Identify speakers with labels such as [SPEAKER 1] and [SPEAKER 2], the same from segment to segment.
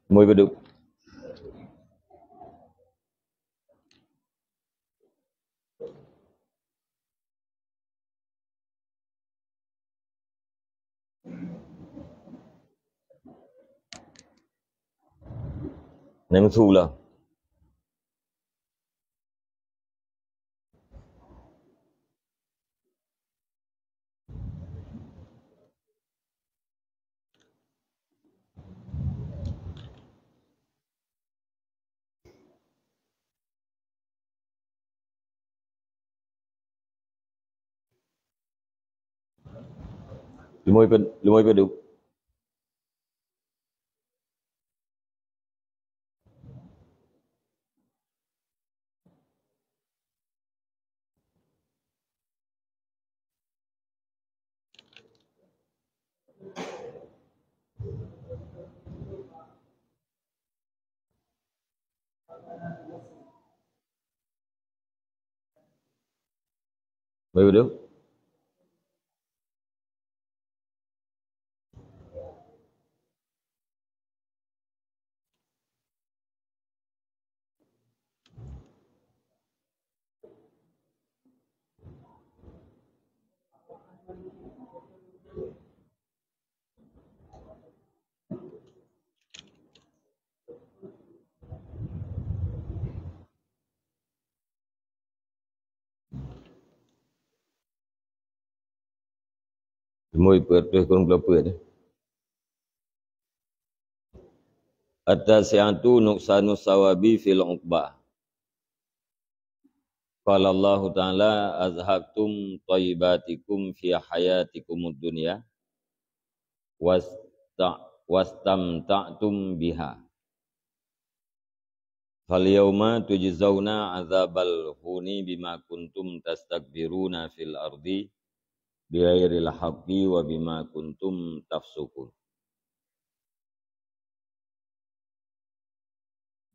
[SPEAKER 1] Muy beduk. Nem thu là. Lumoy beduk. Muy beduk. Lumoy beduk kurang kelapa ni. At-tasi'atu nuqsanu sawabi fil uqbah. Qala Allah Ta'ala azhabtum thayyibatikum fi hayatikumud dunya wastamta'tum biha. Fal yawma tujzauna azabal huni bima kuntum tastakbiruna fil ardi bighairil haqqi wa bima kuntum tafsukun.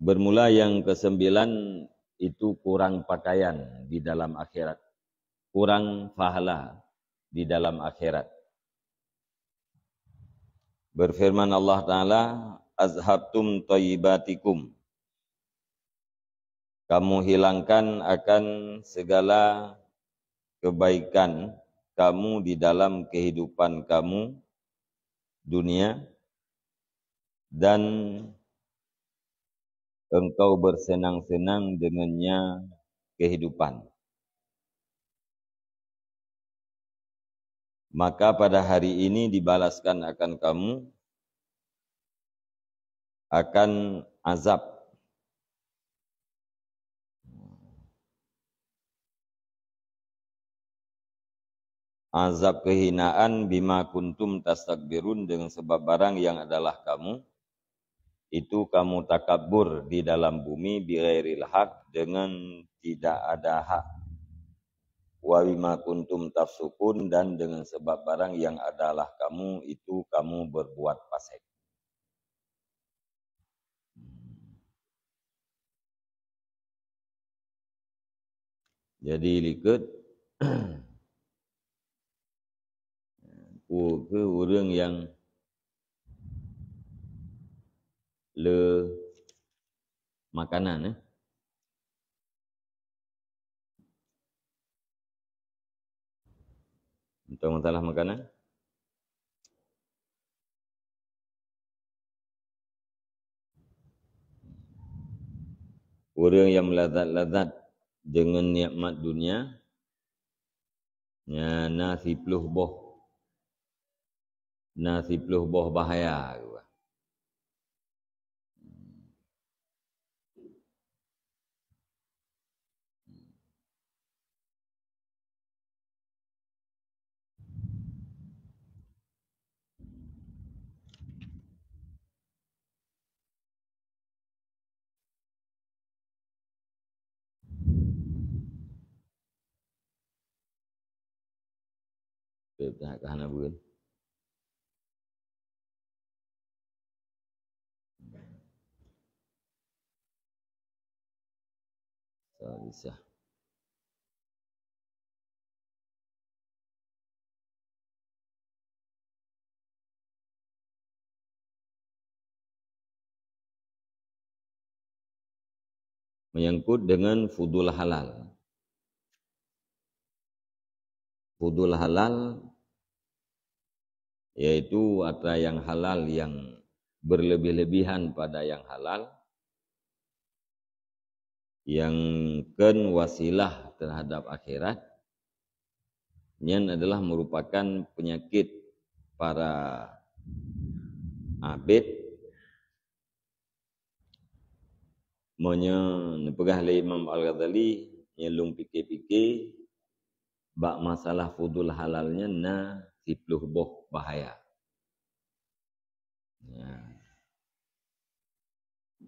[SPEAKER 1] Bermula yang ke-9 itu kurang pakaian di dalam akhirat, kurang pahala di dalam akhirat. Berfirman Allah Ta'ala, azhabtum thayyibatikum. Kamu hilangkan akan segala kebaikan kamu di dalam kehidupan kamu dunia, dan engkau bersenang-senang dengannya kehidupan. Maka pada hari ini dibalaskan akan kamu akan azab. Azab kehinaan bima kuntum tastakbirun, dengan sebab barang yang adalah kamu itu kamu takabur di dalam bumi bighairil haq, dengan tidak ada hak. Wa bima kuntum tafsukun, dan dengan sebab barang yang adalah kamu itu kamu berbuat fasik. Jadi likut ke orang yang le makanan tentang masalah makanan. Orang yang melazat-lazat dengan nikmat dunia, ya nasi puluh boh bahaya. Tak kahana bukan. So bisa. menyangkut dengan fudul halal. Fudul halal yaitu ada yang halal yang berlebih-lebihan pada yang halal, yang kan wasilah terhadap akhirat, yang adalah merupakan penyakit para abid menepegah oleh Imam Al-Ghazali nyelung fikir-fikir bak masalah fudul halalnya na 10 boh bahaya. Ya.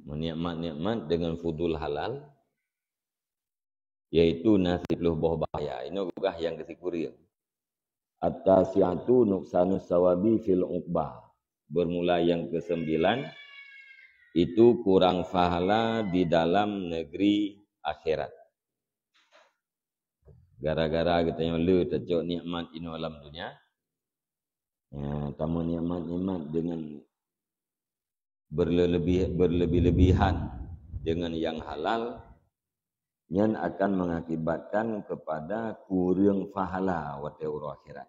[SPEAKER 1] Menikmat-nikmat dengan fudul halal yaitu na 10 boh bahaya. Ini juga yang kesikuri. At-tasi'atu nuqsanus sawabi fil uqbah. Bermula yang ke-9 itu kurang pahala di dalam negeri akhirat. Gara-gara kita yang lu tercok nikmat ini alam dunia. Ya, tamu nikmat-nikmat dengan berlebih-lebihan dengan yang halal yang akan mengakibatkan kepada kurang pahala wa ta'ala akhirat.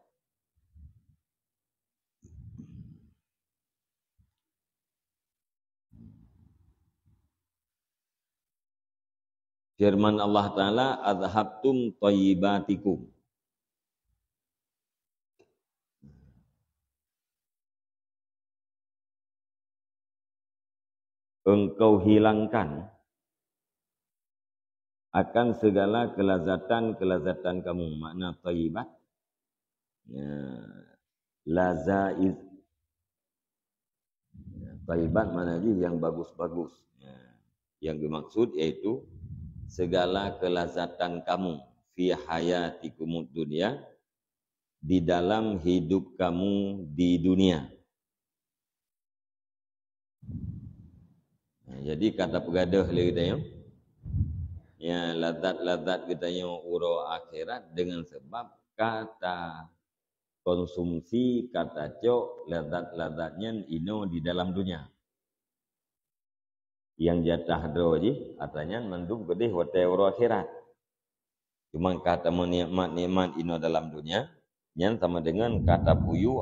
[SPEAKER 1] Firman Allah Ta'ala, adhabtum thayyibatikum. Engkau hilangkan akan segala kelazatan kamu. Makna thayyibat, ya, lazaiz. Thayyibat makna yang bagus-bagus. Ya, yang dimaksud yaitu segala kelazatan kamu fi hayatikumud dunya, di dalam hidup kamu di dunia. Nah, jadi kata pegaduh lagi kita ya lazat-lazat kita yang uro akhirat dengan sebab kata konsumsi kata cok lazat-lazatnya ino di dalam dunia. Yang jatah doji katanya mendung gede hotel uro akhirat. Cuma kata nikmat-nikmat ino dalam dunia yang sama dengan kata puyu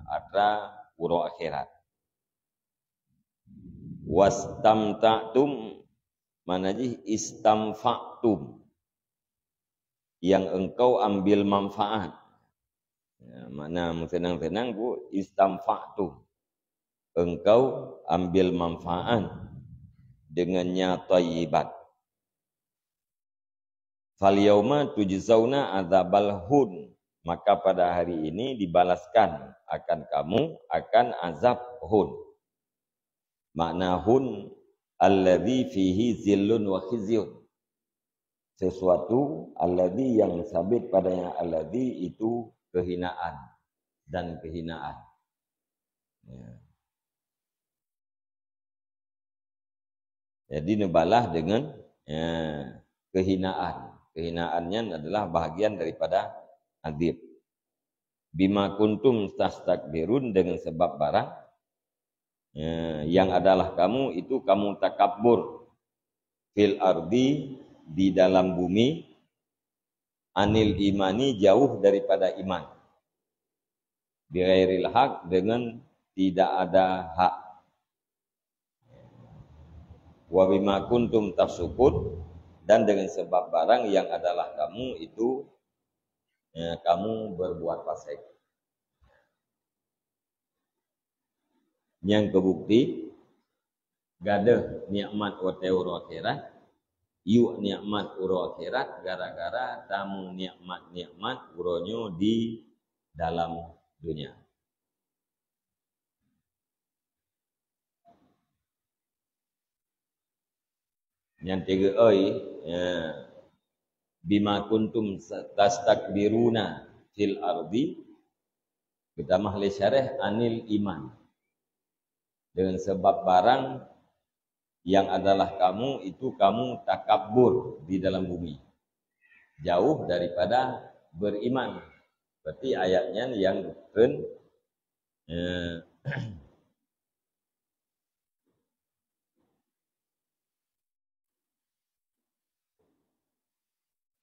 [SPEAKER 1] atra uro akhirat. Wastamta'tum manaji istamfa'tum, yang engkau ambil manfaat. Ya, makna senang-senang bu istamfa'tum, engkau ambil manfaat dengannya thayyibat. Fal yauma tujzauna adzabal hun, maka pada hari ini dibalaskan akan kamu akan azab hun. Makna hun alladzi fihi zillun wa khizyun, sesuatu alladzi yang sabit padanya alladzi itu kehinaan dan kehinaan. Ya. Jadi nebalah dengan kehinaan. Kehinaannya adalah bahagian daripada azab. Bima kuntum tastakbirun, dengan sebab barang yang adalah kamu itu kamu takabbur fil ardi, di dalam bumi, anil imani, jauh daripada iman, bighairil haq, dengan tidak ada hak, wa bima kuntum tafsukun, dan dengan sebab barang yang adalah kamu itu kamu berbuat fasik. Yang kebukti gadah nikmat wa ta'ala akhirat, yuk nikmat uro akhirat gara-gara tamu nikmat uronyo di dalam dunia. Yang tiga bima kuntum tastakbiruna fil ardi, kita mahli syarah anil iman, dengan sebab barang yang adalah kamu itu kamu takabbur di dalam bumi, jauh daripada beriman. Berarti ayatnya yang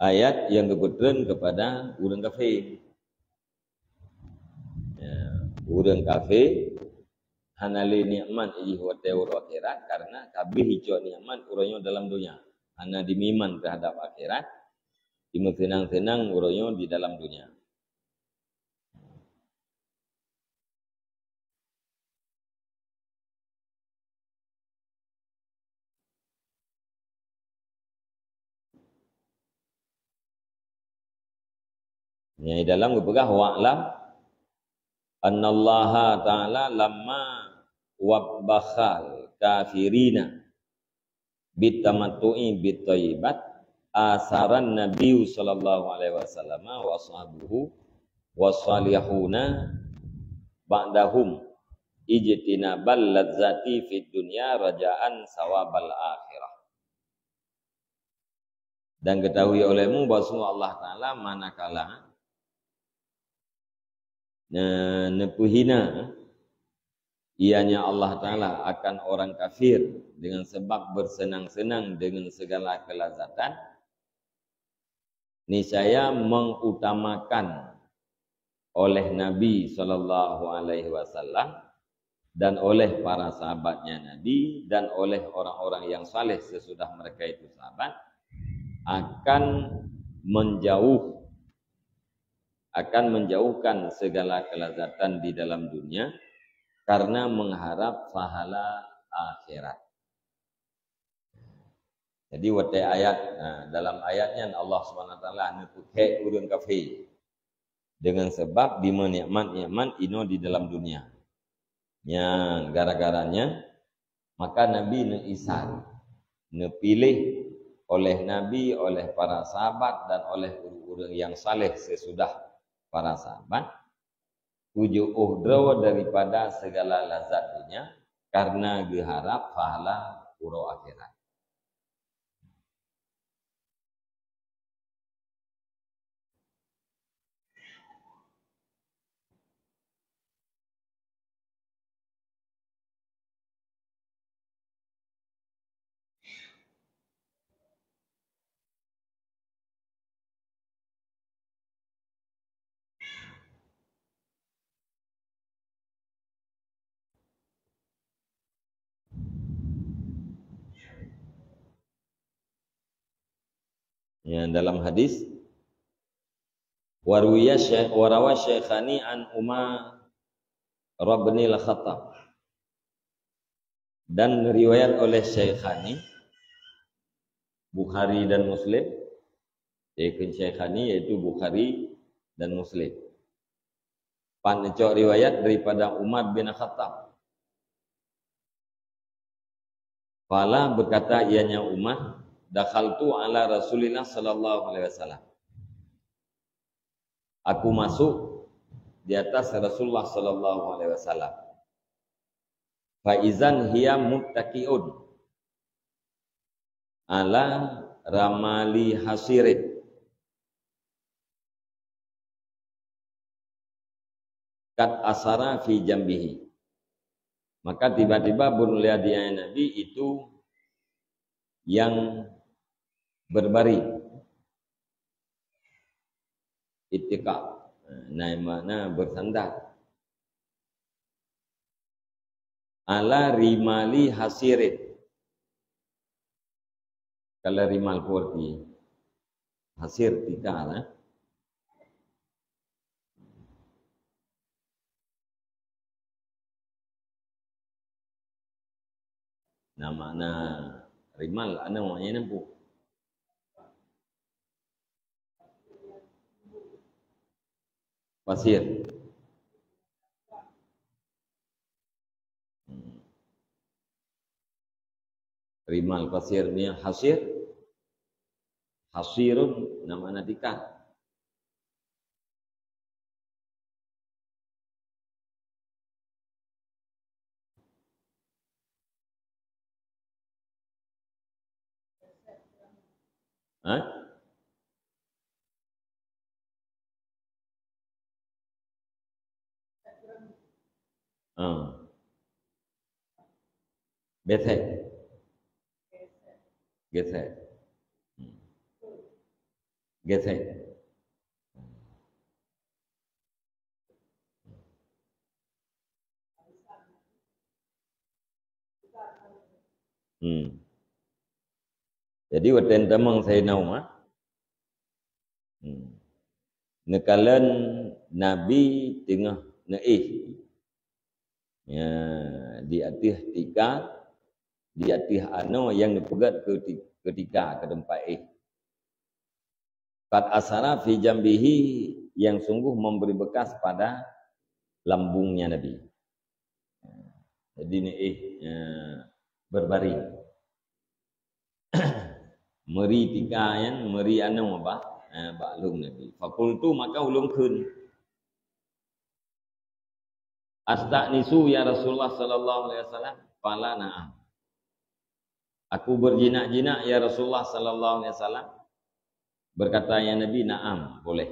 [SPEAKER 1] ayat yang kebetulan kepada orang kafir. Ya, orang kafir hanali nikmat iji hote akhirat karena kabeh hijau nikmat uronyo dalam dunia. Hana dimiman terhadap akhirat, tenang-tenang uronyo di dalam dunia. Yang dalam kepegah wa'lam annallaha ta'ala lamma wabbakhal kafirina bitamattu'i bitayyibat asaran nabiy sallallahu alaihi wasallam wa ashabuhu wasalihuna ba'dahum ijtinabal ladzati fid dunya raja'an sawabal akhirah. Dan ketahui olehmu bahwa Allah Ta'ala manakala nepuhina ianya Allah Ta'ala akan orang kafir dengan sebab bersenang-senang dengan segala kelazatan, niscaya mengutamakan oleh Nabi Sallallahu Alaihi Wasallam dan oleh para sahabatnya Nabi dan oleh orang-orang yang saleh sesudah mereka itu sahabat akan menjauhkan segala kelazatan di dalam dunia karena mengharap pahala akhirat. Jadi wate ayat, dalam ayatnya Allah Subhanahu wa taala nutuke urang kafir dengan sebab bima nikmat ino di dalam dunia. Yang gara-garanya maka Nabi neisan nepilih oleh Nabi, oleh para sahabat dan oleh orang-orang yang saleh sesudah para sahabat tujuh uhdraw daripada segala lazat dunia karena diharap pahala uro akhirat. Ya, dalam hadis warawa Syekhani an Umar Rabbani al-Khattab, dan riwayat oleh Syekhani Bukhari dan Muslim, yaitu Syekhani yaitu Bukhari dan Muslim. Panecok riwayat daripada Umar bin Khattab. Fala berkata ianya Umar, dakhaltu ala Rasulillah sallallahu alaihi wasallam. Aku masuk di atas Rasulullah sallallahu alaihi wasallam. Fa izan hiya muttaqiun ala ramali hasirin. Kat asara fi jambihi. Maka tiba-tiba bermulia dia Nabi itu yang berbaring itikaf, mana bersandar ala rimali hasirin. Kalau rimal porti hasir tika nama rimal ana namanya nampu pasir. Rimal pasir ni hasirun nama tika. Gesek. Gesek. Jadi waten tamang saya nauma. Nekalan Nabi tengah naih. Ya, di atas tiga, di atas ano yang dipegat ketika ke tempat Kat asara fi jambihi yang sungguh memberi bekas pada lambungnya Nabi. Jadi naih berbaring. Meri tiga yang meri ano apa? Baklum Nabi. Fakultu maka ulung kun. Astagnisu ya Rasulullah sallallahu alaihi wasallam. Fala na'am. Aku berjinak-jinak ya Rasulullah sallallahu alaihi wasallam. Berkata ya Nabi, na'am, boleh.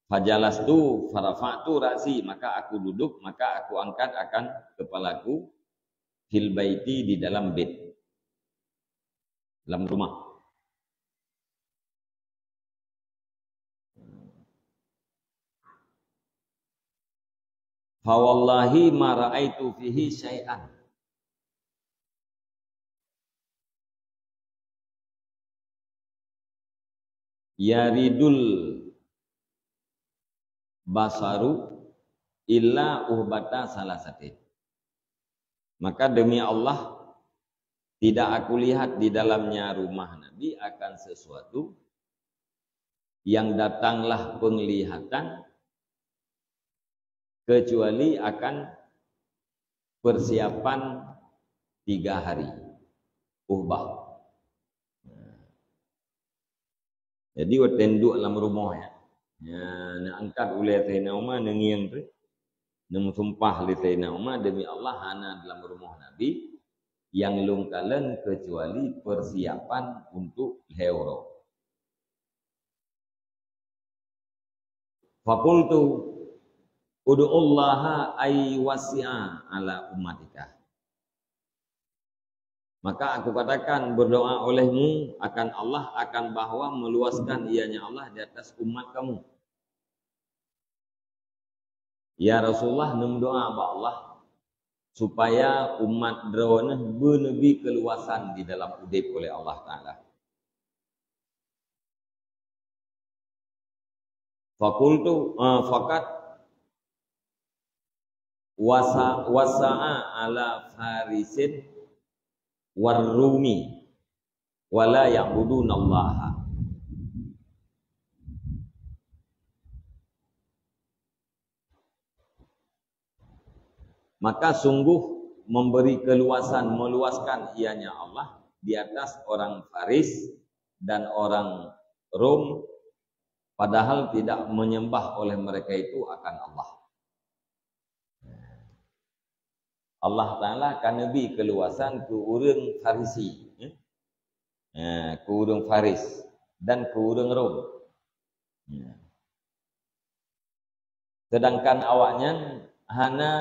[SPEAKER 1] Fajalastu farafa'tu ra'si, maka aku duduk, maka aku angkat akan kepalaku fil baiti di dalam bed. Dalam rumah. Fa wallahi ma ra'aitu fihi syai'an. Yaridul basaru illa uhbata salasatin. Maka demi Allah tidak aku lihat di dalamnya rumah Nabi akan sesuatu yang datanglah penglihatan kecuali akan persiapan 3 hari uhbah. Jadi waten duk dalam rumah ya. Nak angkat oleh Sayyidina Umar nengiang tu. Nak sumpah oleh Sayyidina Umar demi Allah hana dalam rumah Nabi yang lungkalan kecuali persiapan untuk hewro. Fakultu ud'ullaha ay wasi'a ala ummatika. Maka aku katakan berdoa olehmu akan Allah akan bahwa meluaskan ianya Allah di atas umat kamu. Ya Rasulullah doa ba Allah supaya umat drone bernebi keluasan di dalam udip oleh Allah Ta'ala. Fakultu fakat wasa'a ala farisin warrumi wala ya'budunallaha. Maka sungguh memberi keluasan, meluaskan ianya Allah di atas orang Faris dan orang Rom, padahal tidak menyembah oleh mereka itu akan Allah. Allah Ta'ala akan nabi keluasan ke urang Farisi, ke urang Faris dan ke urang Rom. Sedangkan awaknya hana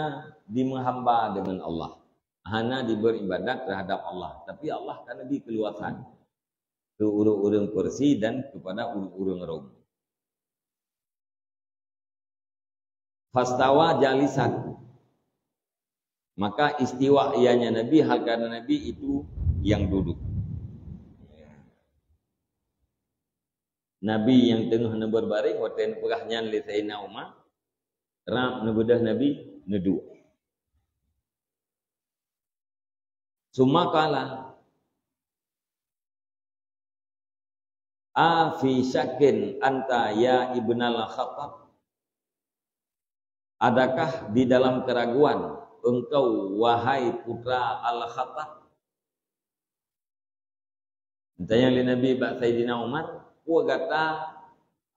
[SPEAKER 1] dimahamba dengan Allah, hana diberibadat terhadap Allah, tapi Allah akan nabi keluasan ke urang-urang Persia dan kepada urang-urang Rom. Fastawa jalisan, maka istiwa ianya Nabi hal karena Nabi itu yang duduk. Nabi yang tengah berbaring waten perahnya li Sayyidina Umar ram nebedah Nabi nedu. Sumakala fi syakin anta ya ibnal Khattab. Adakah di dalam keraguan engkau wahai putra Al-Khattab? Tanya oleh Nabi Sayyidina Umar, "Wa kata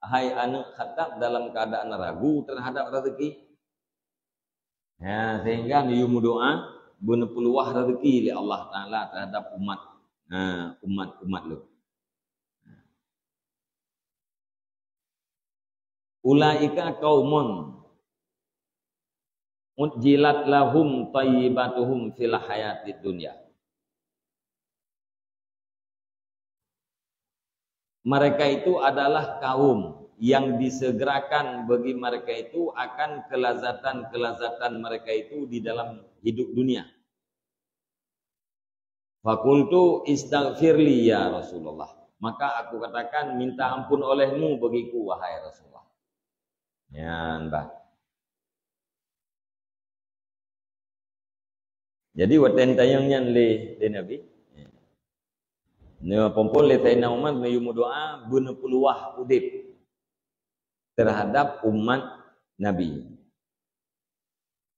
[SPEAKER 1] hai anak Khattab dalam keadaan ragu terhadap rezeki?" Ya, sehingga dia doa benar peluah rezeki oleh Allah Taala terhadap umat lu. Ulaika qaumun ujjilat lahum thayyibatuhum fil hayatid dunya. mereka itu adalah kaum yang disegerakan bagi mereka itu akan kelazatan-kelazatan mereka itu di dalam hidup dunia. Fakultu istaghfirli ya Rasulullah. Maka aku katakan minta ampun olehmu bagiku wahai Rasulullah. Ya, Mbak. Jadi waten tayangnya le Nabi. Ne pompol le Sayyidina Umar menyumu doa bunuh puluh udip terhadap umat Nabi.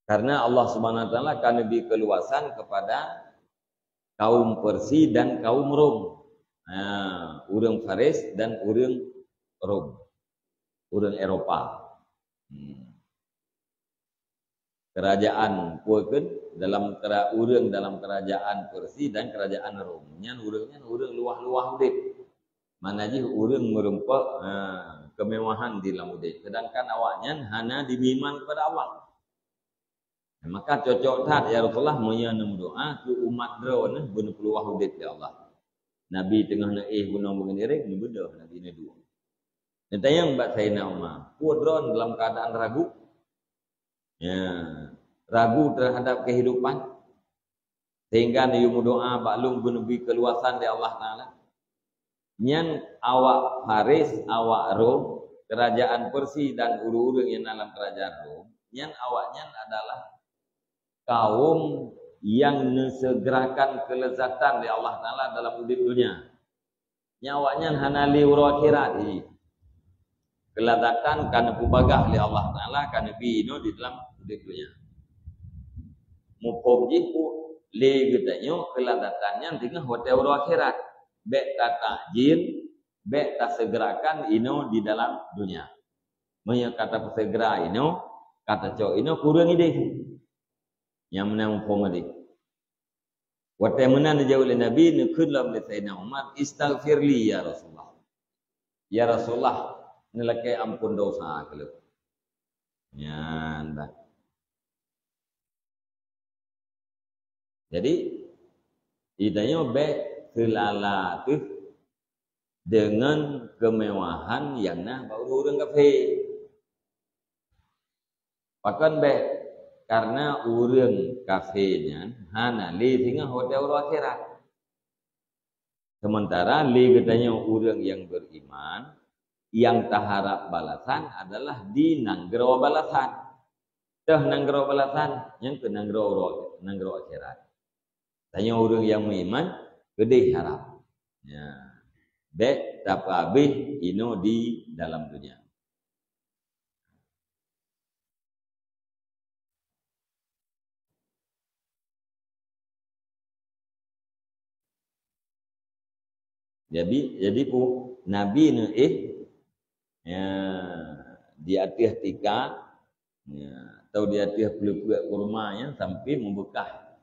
[SPEAKER 1] Karena Allah Subhanahu wa taala akan lebih keluasan kepada kaum Persia dan kaum Rom. Nah, urang Faris dan urang Rom. Urang Eropa. Kerajaan puekeun dalam urang dalam kerajaan Persia dan kerajaan Rom. Nyan urang luah-luah udip. Manaji urang merempek kemewahan di dalam udip. Sedangkan awaknya hanya dimiman kepada Allah. Maka cocok tak ya Rasulullah menyanam doa ke umat drone benar peluang udip ya Allah. Nabi tengah nak gunung mengenireng ni bedah Nabi ni dua. Dan tayang mbak Sayyidina Umar, kuat drone dalam keadaan ragu. Ya, ragu terhadap kehidupan. Sehingga ni doa baklum benabi keluasan di Allah Taala. Nyan awak Faris, awak Rom, kerajaan Persia dan uru-uru yang dalam kerajaan Rom, nyan awaknya adalah kaum yang segerakan kelezatan di Allah Ta'ala dalam hidup dunia. Nyawanya hanali ura akhirat. Kelezatan karena pubagah di Allah Ta'ala karena bino di dalam hidup dunia. Mupom jipu le getanyo kelezatannya tinggal hotel ura akhirat. Bek tak takjil, bek tak segerakan ino di dalam dunia. Maya kata segera ino, kata cok ino kurang ide. Yang menang pengadi. Waktu mana dijawab oleh Nabi nukullah oleh Sayyidina Umar istaghfirli ya Rasulullah. Ya Rasulullah nelakai ampun dosa kalau. Ya anda. Jadi idanya baik kelalatif dengan kemewahan yang nah baru orang kafir. Bahkan baik karena urang kafirnya hana li tinggal hotel akhirat. Sementara li katanya urang yang beriman yang taharap balasan adalah di nanggro balasan. Tah nanggro balasan yang ke nanggro akhirat. Tanya urang yang beriman gede harap. Ya. Bek tapabih ino di dalam dunia. Jadi pu Nabi ne ya di atas tika ya, atau di atas peluk-peluk kurmanya sampai membekah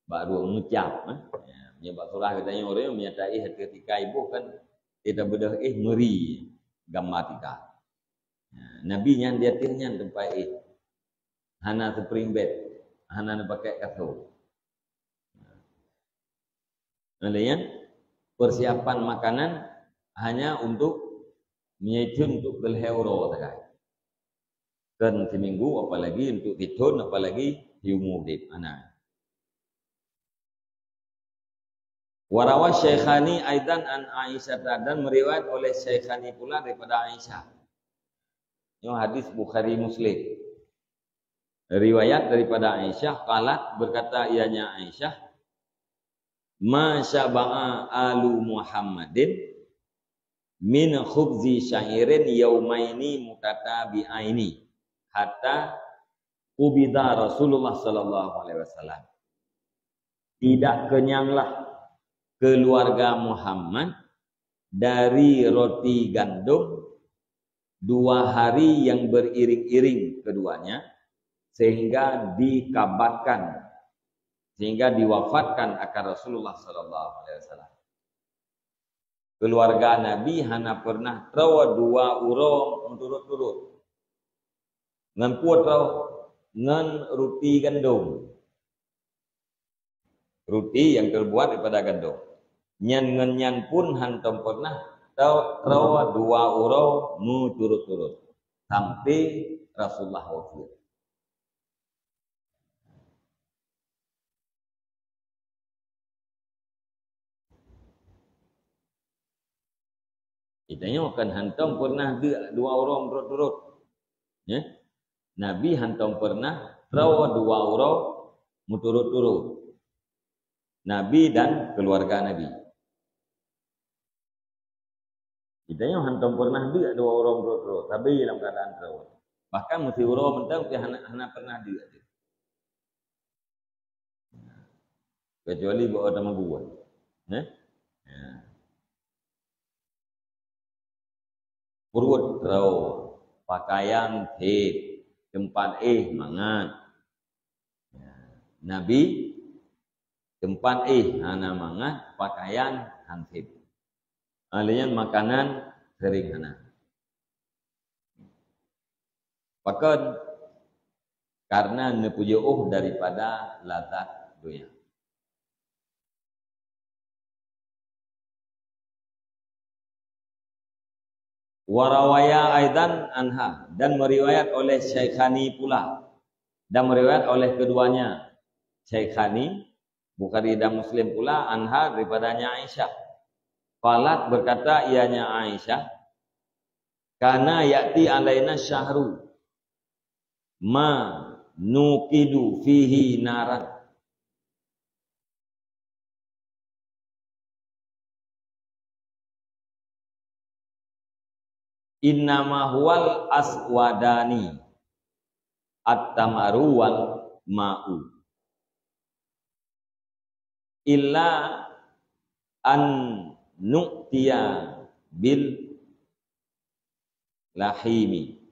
[SPEAKER 1] baru mengucap ya menyebab surah katanya orang menyertai hati tika ibu kan kita bedah meri gambar tika ya, Nabi nya di atasnya tempat hana spring bed hana pakai kasur ya. Persiapan makanan hanya untuk menyejun untuk belheuro saja. Dan seminggu apalagi untuk ditun apalagi diumudip anak. Warawa Syekhani aidan an Aisyah dan meriwayat oleh Syekhani pula daripada Aisyah. Ini hadis Bukhari Muslim. Riwayat daripada Aisyah qalat berkata ianya Aisyah ma syaba'a alu Muhammadin min khubzi syairin yaumaini mutatabi'aini hatta ubida Rasulullah sallallahu alaihi wasallam. Tidak kenyanglah keluarga Muhammad dari roti gandum 2 hari yang beriring-iring keduanya sehingga dikabatkan sehingga diwafatkan akan Rasulullah sallallahu alaihi wasallam. Keluarga Nabi hanya pernah trawa 2 urang turut-turut. Ngan kuat trawa ngan roti gandum. Roti yang terbuat daripada gandum. Nyan pun hantam pernah Rawa dua urau mu turut-turut sampai Rasulullah wafat. Itanya akan hantam pernah dua orang turut-turut. Ya? Nabi hantam pernah rawa dua orang mu turut-turut. Nabi dan keluarga Nabi. Itanya hantam pernah dua orang turut-turut. Tapi dalam keadaan terawat. Bahkan mesti orang mentang tapi hana pernah dia. Kecuali bawa sama gua. Ya? Perut raw, pakaian hit, tempat mangan. Nabi tempat hana mangan, pakaian hansip. Alian makanan sering hana. Pakat karena nepujuh daripada lazat dunia. Warawaya aidan anha dan meriwayat oleh Syaikhani pula dan meriwayat oleh keduanya Syaikhani Bukhari dan Muslim pula anha daripadanya Aisyah. Falat berkata ianya Aisyah, kana ya'ti alaina syahru ma nuqidu fihi naran. Innama huwal aswadani at-tamaru wal ma'u illa an nu'tiya bil lahimi.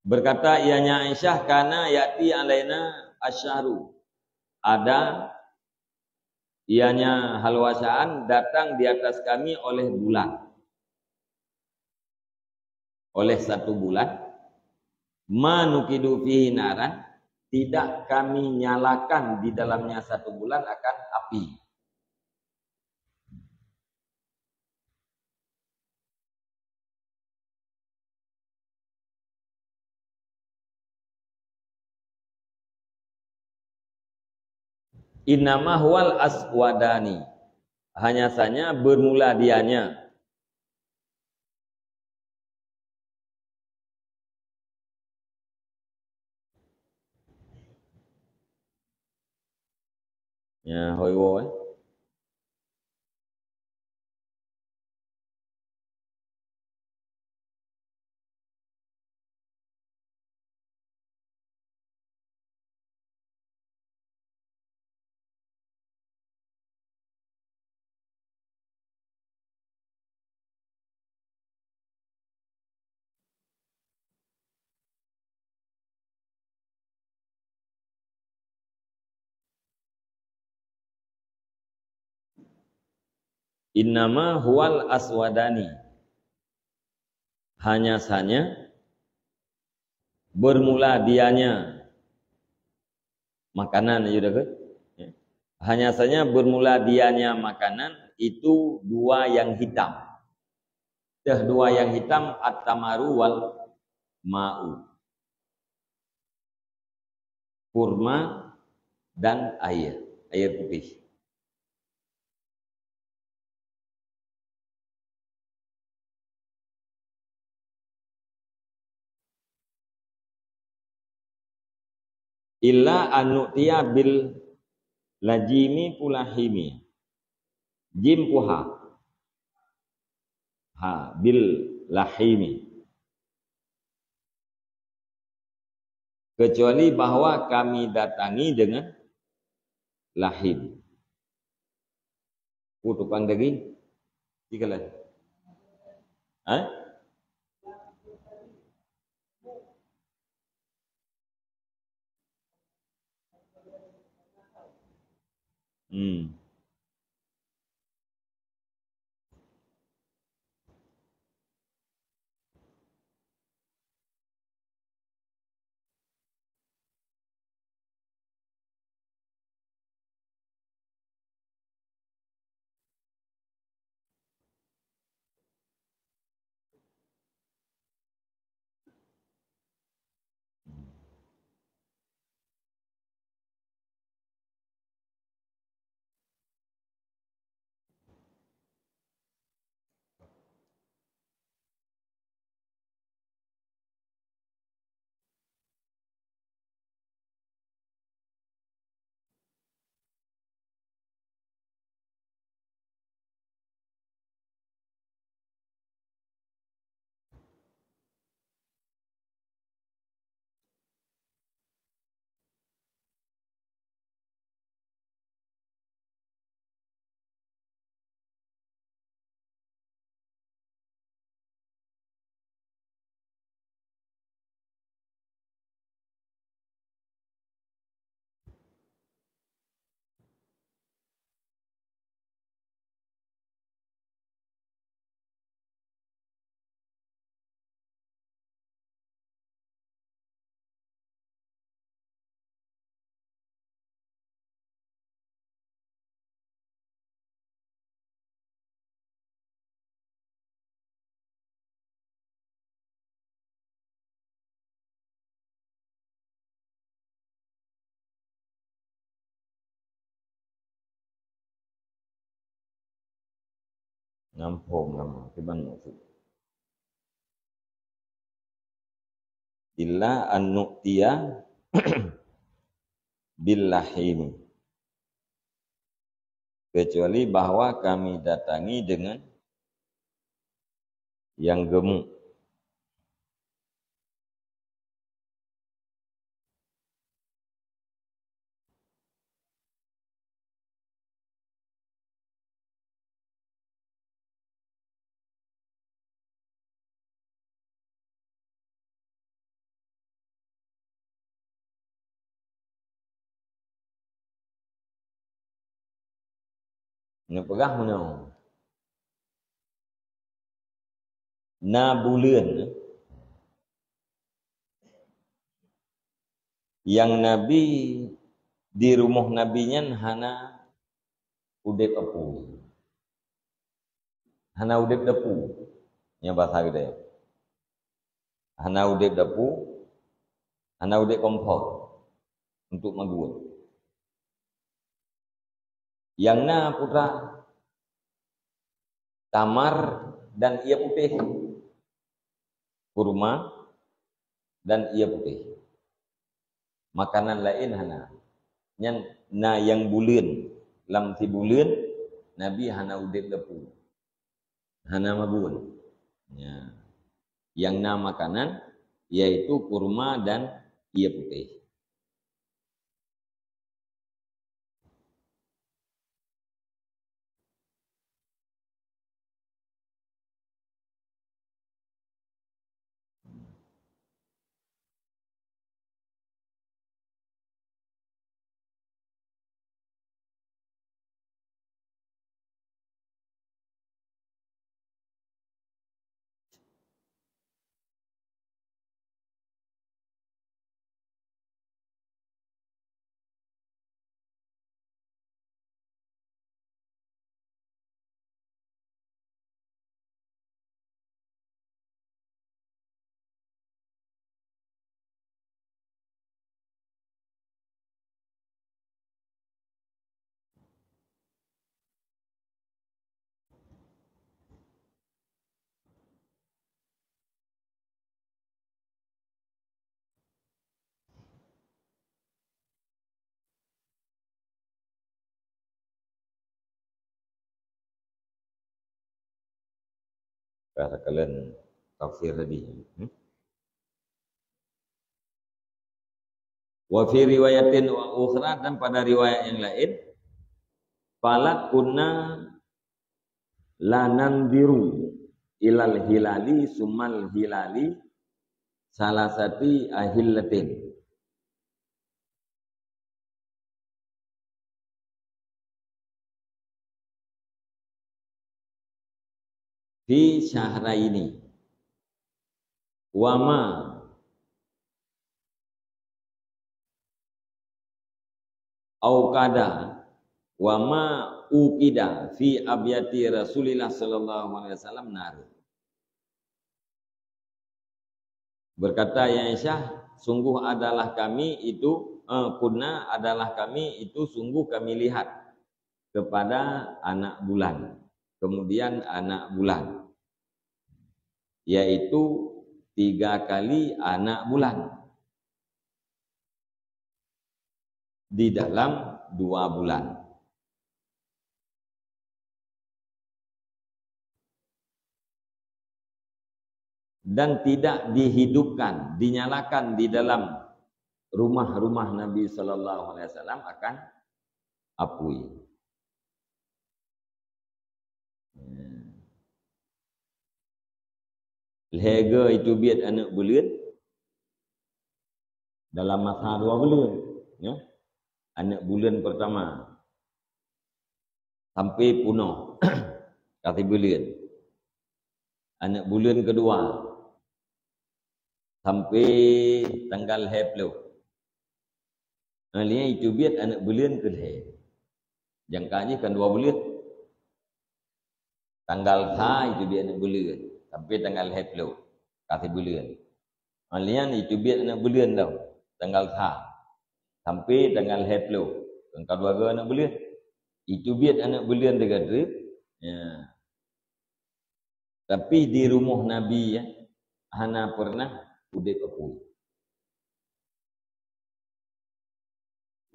[SPEAKER 1] Berkata ianya Aisyah, kana ya'ti alaina asyharu. Ada ianya halwasaan datang di atas kami oleh bulan. Oleh satu bulan. Ma nuqidu fihi naran, tidak kami nyalakan di dalamnya satu bulan akan api. Innama huwal aswadani. Hanya saja bermula dianya. Ya, hoi wo. Innama huwal aswadani. Hanya saja bermula dianya makanan ya. Hanya saja bermula dianya makanan itu dua yang hitam. Dua yang hitam at-tamaru wal ma'u. Kurma dan air putih. Illa anu'tiya bil lajimi pulahimi. Jim puha. Ha bil lahimi. Kecuali bahwa kami datangi dengan lahim. Tukang daging. Tiga lagi. Hah? Ngampung nama. Cuman maksud. Illa an nu'tiya billahim. Kecuali bahwa kami datangi dengan yang gemuk. Nak pegah mana? Na bulan yang Nabi di rumah Nabinya hana udep apu. Hana udep depu. Yang bahasa kita. Hana udep depu. Hana udep kompor untuk maguan. Yang na putra tamar dan ia putih. Kurma dan ia putih. Makanan lain hana. Na yang bulan. Lam ti bulan Nabi hana udep depu. Hana maguan. Ya. Yang na makanan yaitu kurma dan ia putih. Kata kalian tafsir tadi. Wa fi riwayatin wa ukhra, dan pada riwayat yang lain, falat kunna lanandiru ilal hilali sumal hilali salasati ahillatin. Fi syahraini wa ma auqada wa ma uqida fi abyati Rasulillah sallallahu alaihi wasallam nar. Berkata ya Aisyah, sungguh adalah kami itu kunna adalah kami itu sungguh kami lihat kepada anak bulan. Kemudian anak bulan, yaitu 3 kali anak bulan di dalam 2 bulan. Dan tidak dihidupkan, dinyalakan di dalam rumah-rumah Nabi Sallallahu Alaihi Wasallam akan api. Lega itu biat anak bulan dalam masa 2 bulan, ya. Anak bulan pertama sampai punah kata bulan. Anak bulan kedua sampai tanggal 20. Lihat itu biat anak bulan kedua. Jangkanya kan 2 bulan. Tanggal ha itu biat anak bulan sampai tanggal 20 kata bulan. Lihat itu biat anak bulan tau. Tanggal ha sampai tanggal 20. Angka 2 anak bulan. Itu biat anak bulan dekat tu. Ya. Tapi di rumah Nabi ya, hana pernah udip apui.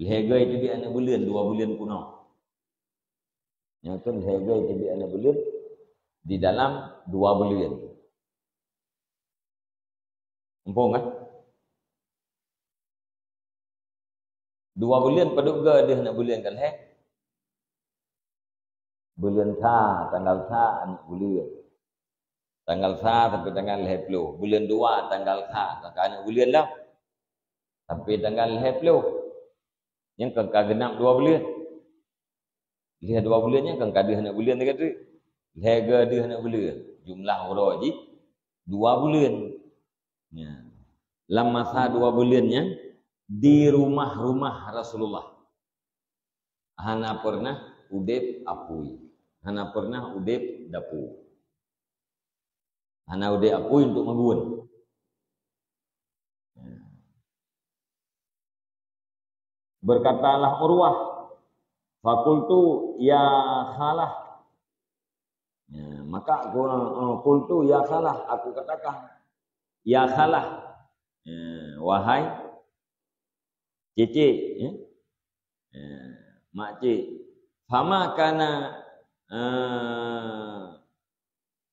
[SPEAKER 1] Lehega itu di anak bulan, 2 bulan kuno. Yang kan lehega itu di anak bulan di dalam 2 bulan. Empung kan? 2 bulan pada juga ada anak bulan kan leh. Bulan Tha, tanggal Tha anak bulan. Tanggal Tha sampai tanggal 20. Bulan 2 tanggal Tha, tak anak bulan lah. Sampai tanggal 20. Yang kan genap 2 bulan. Lihat 2 bulannya kan kada anak bulan dekat tu. Lega ada anak bulan. Jumlah orang haji 2 bulan. Ya. Dalam masa 2 bulannya di rumah-rumah Rasulullah. Hana pernah udip apui. Hana pernah udip dapu. Hana udip apui untuk maguan. Berkatalah Urwah, fakultu ya khalah. Ya, maka aku kultu ya khalah, aku katakan ya khalah. Ya, wahai cici, ya. Ya, mak cik, fama kana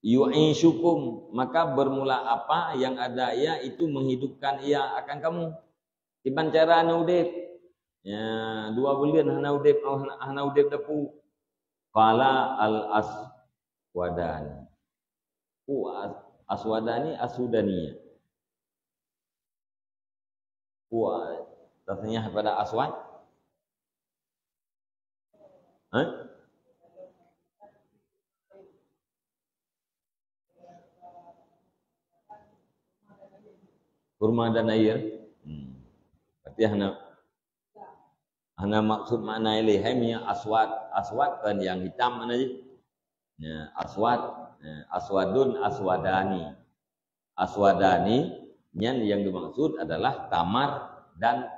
[SPEAKER 1] yu'ishukum, maka bermula apa yang ada ia itu menghidupkan ia akan kamu. Tiban cara anu udip. Ya, 2 bulan hana udip dapu. Qala al aswadani. Aswadani asudaniya. Rasanya pada aswad. Kurma dan air. Berarti hana maksud makna ilahnya aswad kan yang hitam mana je. Ya, aswadun aswadani. Aswadani yang dimaksud adalah tamar dan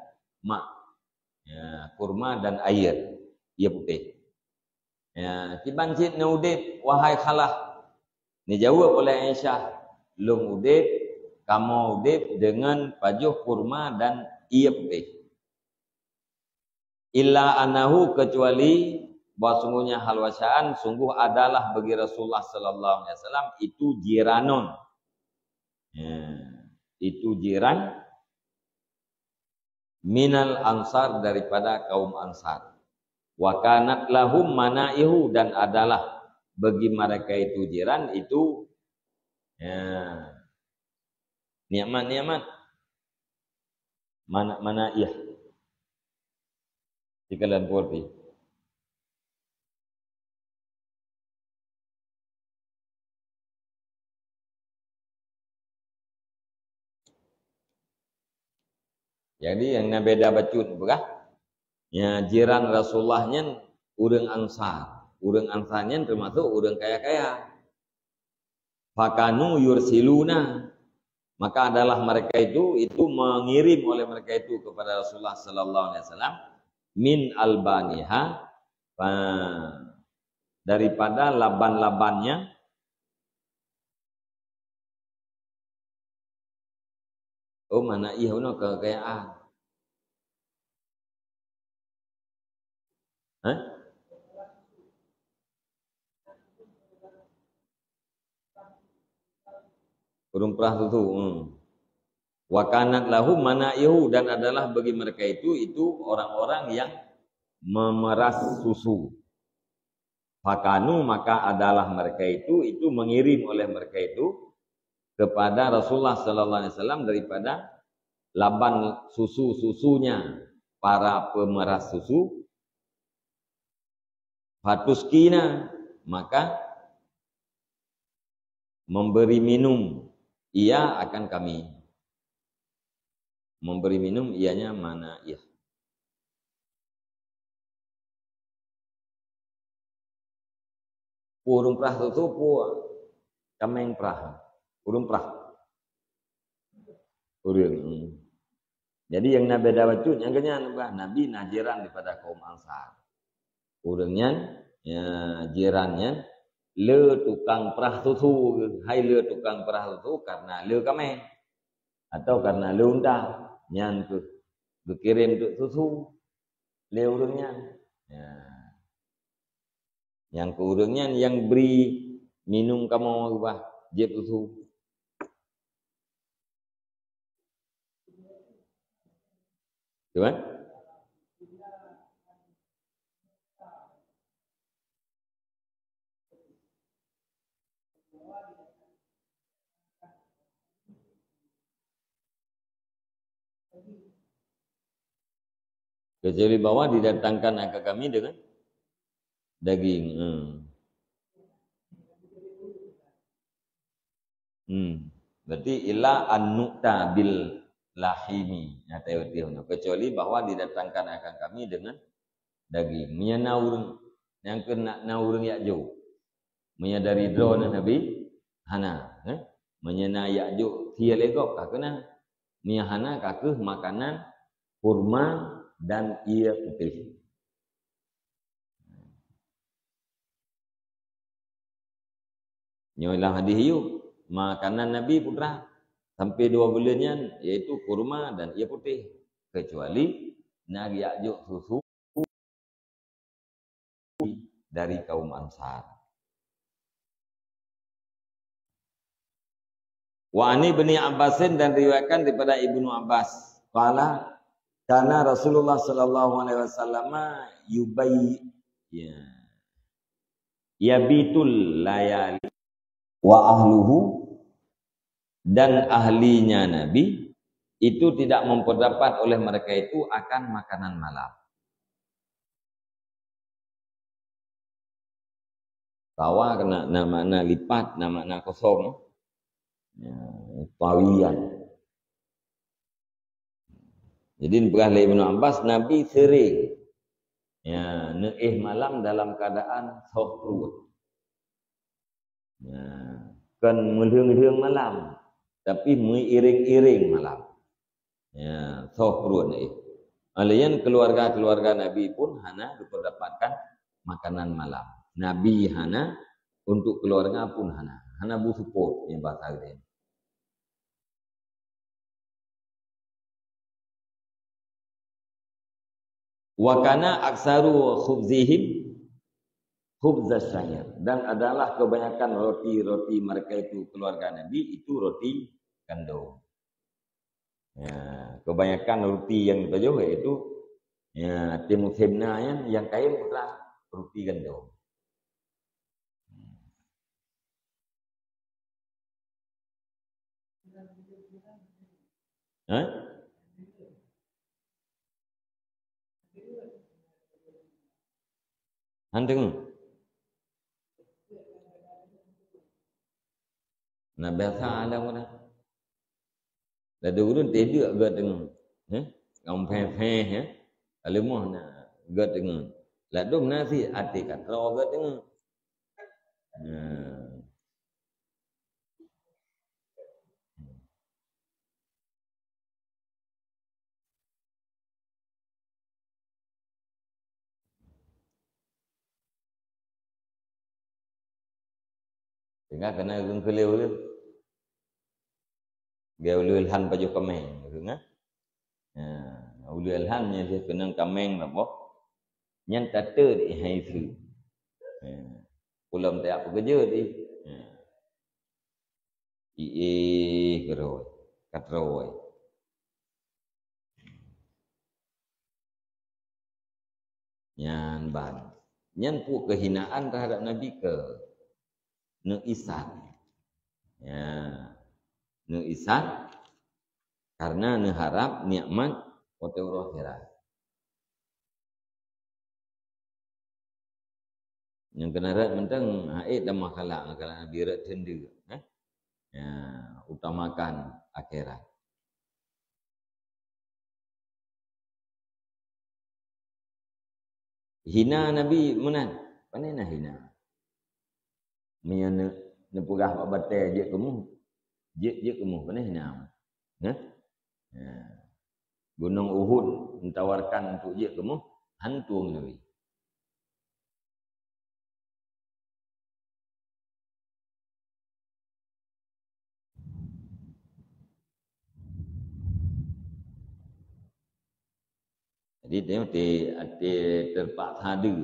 [SPEAKER 1] mak. Ya, kurma dan air. Ia putih. Ya, tiban cik na udip wahai khalah. Ni jawab oleh Aisyah, lum udip kamu udip dengan pajuh kurma dan ia putih. Illa anahu, kecuali bahwa sungguhnya halwasaan sungguh adalah bagi Rasulullah sallallahu alaihi wasallam itu jiranon. Ya, itu jiran minal ansar, daripada kaum ansar. Wa kanat lahum manaihu, dan adalah bagi mereka itu jiran itu ya, nikmat-nikmat manaih di kalian porti. Jadi yang beda bacut bukan? Ya, jiran Rasulullahnya urang ansar. Urang ansarnya termasuk urang kaya-kaya. Fakanu yursiluna, maka adalah mereka itu mengirim oleh mereka itu kepada Rasulullah sallallahu alaihi wasallam min albaniha, daripada laban-labannya, mana ihuna kekayaan. Urung perah tu. Wa kanat lahum manaihu, dan adalah bagi mereka itu orang-orang yang memeras susu. Fakanu, maka adalah mereka itu mengirim oleh mereka itu kepada Rasulullah sallallahu alaihi wasallam daripada laban susu-susunya para pemeras susu. Fatuskina, maka memberi minum ia akan kami. Memberi minum ianya mana ya. Urung prah tu kameng prah. Urung prah. Urung. Jadi yang nabi dawatun yang kenyang Nabi najiran daripada kaum Ansar. Urangnya ya jirannya le tukang perah susu, hai le tukang perah susu karena le kami atau karena le unta nyan ke berkirim untuk susu le urangnya. Ya. Yang ke urangnya yang beri minum kamu ubah jep susu. Cuman kecuali bahwa didatangkan ke kami dengan daging. Berarti ila an-nu'ta bil lahimi. Ya, kecuali bahwa didatangkan akan kami dengan daging. Nya naurung yang kena naurung ya jauh. Nya dari drone Nabi hana, menyena ya jauh tia legok kakena. Nya hana kakuh makanan kurma dan ia putih. Nyolah hadis yuk makanan Nabi putra sampai 2 bulannya yaitu kurma dan ia putih kecuali nagi ya'juk susu dari kaum Ansar. Wa ani bin Abbasin dan riwayatkan daripada Ibnu Abbas qala kana Rasulullah sallallahu alaihi wasallam yabitul layali wa ahluhu dan ahlinya Nabi itu tidak memperdapat oleh mereka itu akan makanan malam. Tawa kena nama lipat, nama kosong. Ya, pawian. Jadi berkata Ibnu Abbas, Nabi sering ya neih malam dalam keadaan sok perut. Ya, kan melhung-hung malam, tapi mengiring-iring malam. Ya, sok perut neih. Alian keluarga-keluarga Nabi pun hana dapatkan makanan malam. Nabi hana, untuk keluarga pun hana. Hana bu support yang bahasa ini. Wa kana aksaru khubzihim khubzas syair, dan adalah kebanyakan roti-roti mereka itu keluarga Nabi itu roti gandum. Ya, kebanyakan roti yang dituju yaitu ya timukhimna yang kaya putra roti gandum. Hah? Handeng. Nah biasa ada mana? Dah dulu tidak gak dengar. Ngom phe ya. Kalau mau nak gak dengar. Lalu nasi hati kata gak dengar. Sehingga kena gung keleu tu. Dia ulul han baju kameng, dengar? Ya, ulul han nya dia kena kameng apa? Nyan tata di haifu. Pulam tak apa kerja di. Geroi, katroi. Nyan ban. Nyan pu kehinaan terhadap Nabi ke isan. Ya. Isan karena harap nikmat poteuro akhirat. Yang kenarat mentang haid dan makalah kalau Nabi rat tendu. Ya, utamakan akhirat. Hina Nabi menan. Panena hina. Menyana nepugah batai je kamu. Je kamu panena hina. Ya. Gunung Uhud mentawarkan untuk je kamu hantung Nabi. Jadi dia mesti terpaksa ada.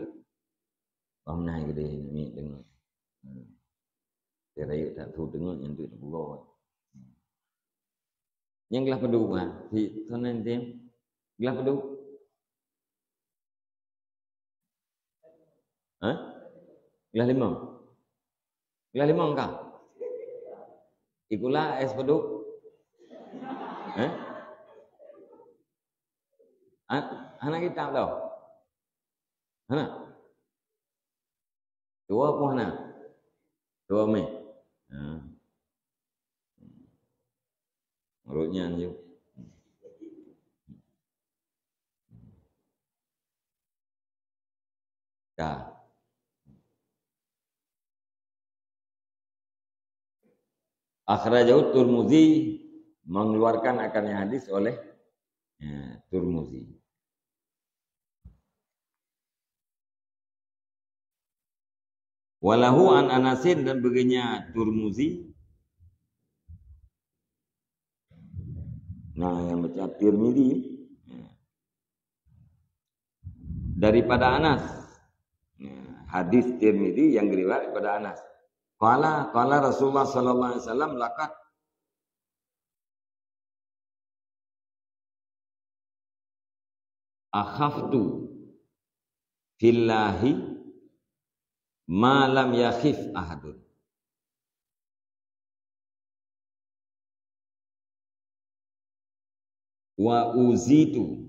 [SPEAKER 1] Pernah kita ni dengar. Dia raya tak tahu dengar yang tu buat. Yang gelah peduk kan? Si tuan dia gelah peduk. Hah? Gelah 5. Gelah 5 engkau. Ikulah es peduk. Hah? Anak kita tahu. Anak. Dua pun anak. Dua me. Menurutnya je. Dah. Akhrajahu Tirmidzi, mengeluarkan akan hadis oleh Tirmidzi. Walahu an Anasin, dan begininya Tirmidzi. Nah, yang baca Tirmidzi daripada Anas. Hadis Tirmidzi yang diriwayatkan daripada Anas. Qala Rasulullah sallallahu alaihi wasallam laqad akhaftu fillahi ma lam yakhif ahadun. Wa uzitu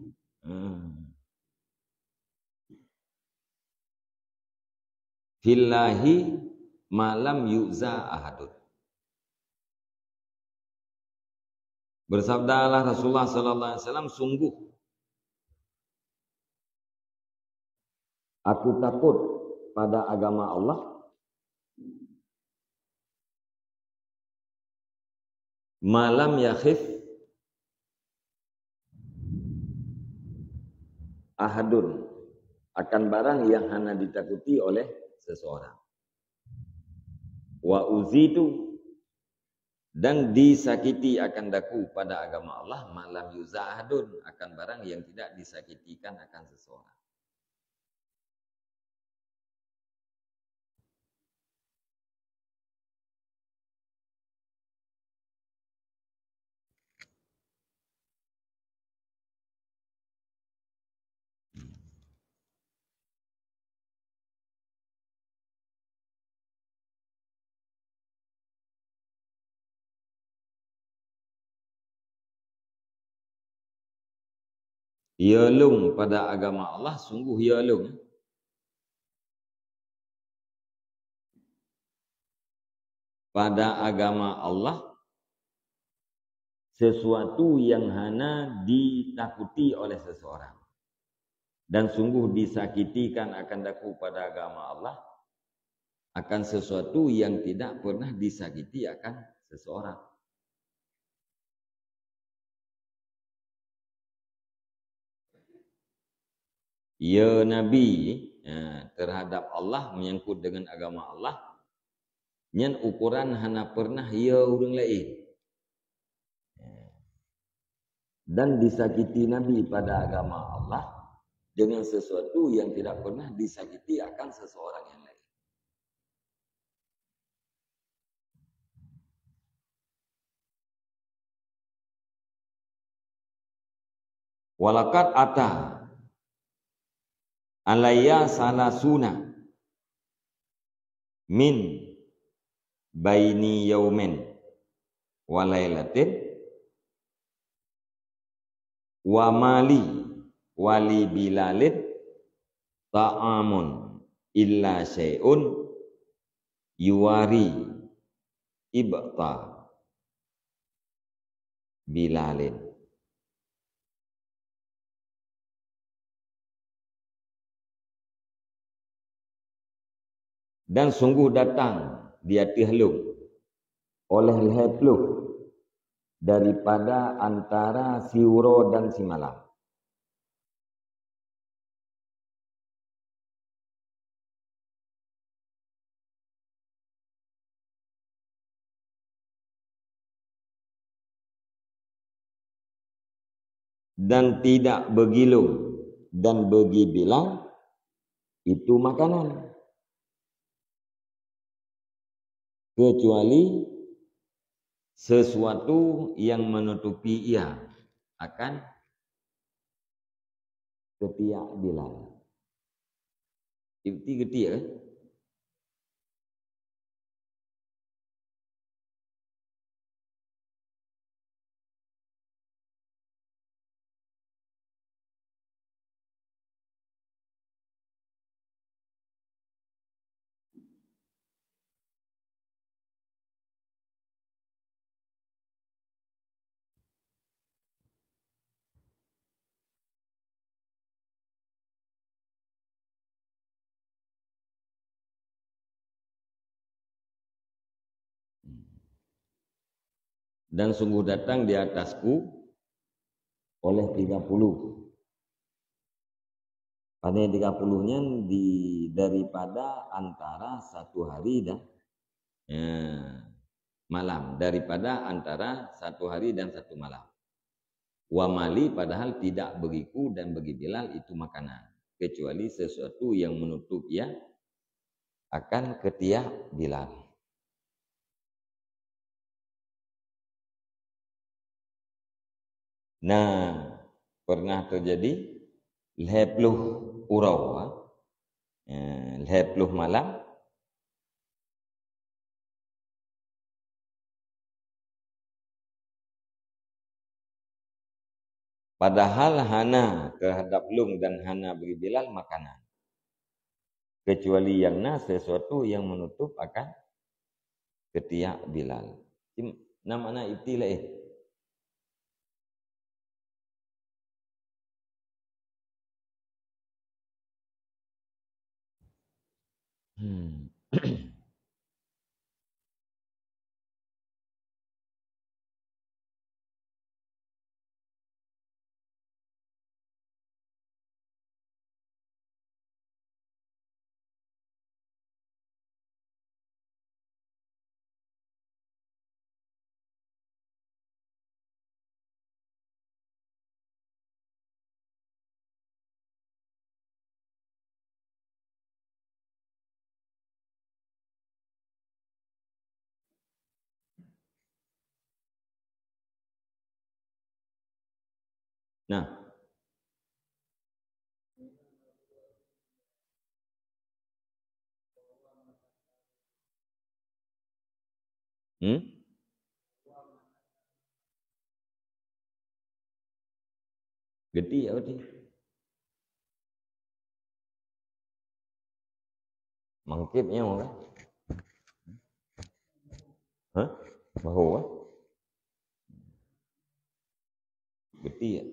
[SPEAKER 1] fillahi malam yu'za ahadun. Bersabdalah Rasulullah sallallahu alaihi wasallam, sungguh aku takut pada agama Allah malam yakhif ahadun, akan barang yang hana ditakuti oleh seseorang. Wa uzitu, dan disakiti akan daku pada agama Allah malam yuzahadun, akan barang yang tidak disakitikan akan seseorang. Yalung pada agama Allah, sungguh yalung pada agama Allah sesuatu yang hana ditakuti oleh seseorang, dan sungguh disakitikan akan daku pada agama Allah akan sesuatu yang tidak pernah disakiti akan seseorang. Ya Nabi, terhadap Allah, menyangkut dengan agama Allah, nyan ukuran hana pernah ya orang lain. Dan disakiti Nabi pada agama Allah dengan sesuatu yang tidak pernah disakiti akan seseorang yang lain. Walaqad ata alayya salasuna min baini yaumin wa lailatin wa mali wali bilalin ta'amun illa syai'un yuwari ibta bilalin. Dan sungguh datang dia tihlung oleh lehetluh daripada antara si uro dan si malam. Dan tidak bergilung dan bagi Bilal itu makanan, kecuali sesuatu yang menutupi ia akan ketiak Bilal. Ibti ketiak kan? Dan sungguh datang di atasku oleh 30. Pada 30-nya daripada antara satu hari dan malam, daripada antara satu hari dan satu malam. Wa mali, padahal tidak bagiku dan bagi Bilal itu makanan, kecuali sesuatu yang menutup ia akan ketiak Bilal. Nah, pernah terjadi 50 urau, 50 malam, padahal hana terhadap lung dan hana bagi Bilal makanan, kecuali yang sesuatu yang menutup akan ketiak Bilal. Namanya ibtilah Nah, gede apa sih? Mangkipnya mau kan? Hah? Bahu kan? Gede ya?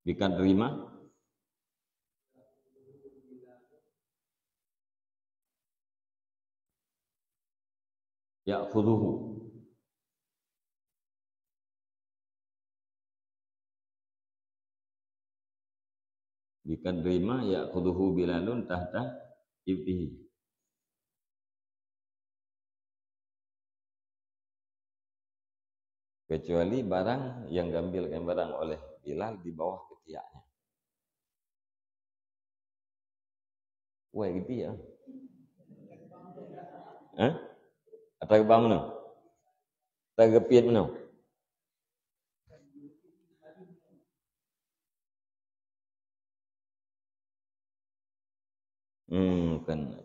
[SPEAKER 1] Bikan terima? Ya khuduhu. Bikan terima ya khuduhu Bilalun tahta ibtihi. Kecuali barang yang diambilkan barang oleh Bilal di bawah ketiaknya. Wah gitu ya? Hah? Atau ke mana? Atau ke piat mana?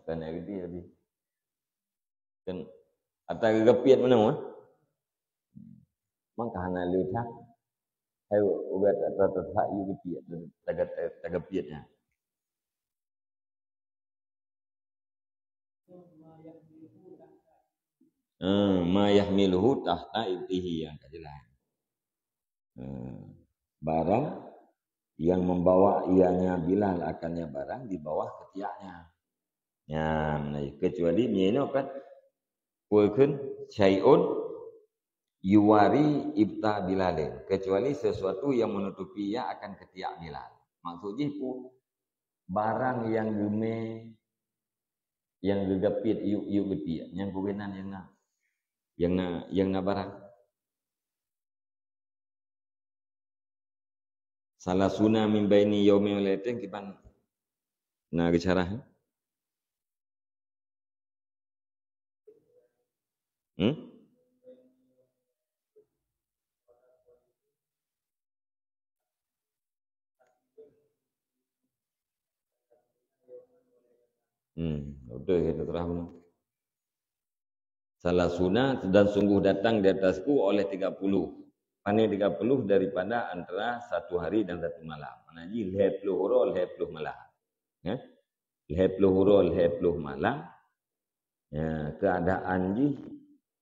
[SPEAKER 1] Kan gitu ya di. Kan atau ke piat mana? Mangkah hana lihat. Hai ubat atau tak you piat taga piatnya. Ma yahmiluhu tahta ibtihi yang tadi lah. Barang yang membawa ianya Bilal akannya barang di bawah ketiaknya. Ya, kecuali ini apa? Kuekeun syai'un yuwari ibta Bilalin, kecuali sesuatu yang menutupi ia akan ketiak Bilal. Maksudnya pun barang yang gume yang gegapit yuk beti yang kubenan yang na barang salah suna min baini yaumi walatin kipan na bicara betul kita terang salah sunat dan sungguh datang di atasku oleh 30. Pane 30 daripada antara satu hari dan satu malam. Manaji 20 hurul 20 malam. Ya. 20 hurul 20 malam. Ya, keadaan ji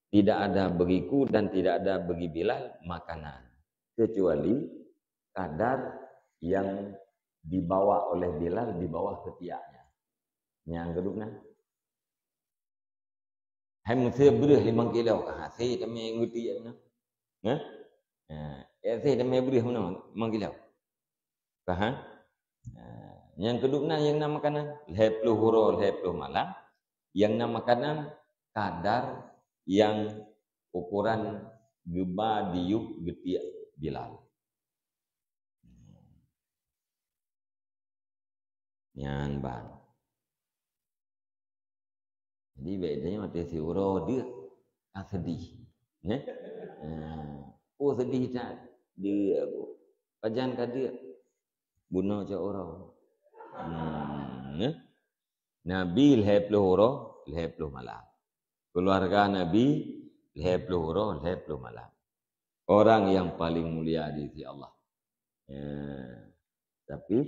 [SPEAKER 1] tidak ada bagiku dan tidak ada bagi Bilal makanan kecuali kadar yang dibawa oleh Bilal di bawah ketiaknya. Yang kedua hai mesti berih 5 kilo. Saya tak main nguti ya. Saya tak main berih mana 5 kilo. Faham? Yang kedua yang nama makanan 20 hurul 20 malam. Yang nama makanan kadar yang ukuran geba diuk getiak Bilal. Yang bang. Jadi bedanya mati si uro dia sedih. Ya? Oh sedih tak dia kajian ka dia bunuh cak orang. Ya? Nabi 20 huro 20 malam. Keluarga Nabi 20 huro 20 malam. Orang yang paling mulia di sisi Allah. Ya. Tapi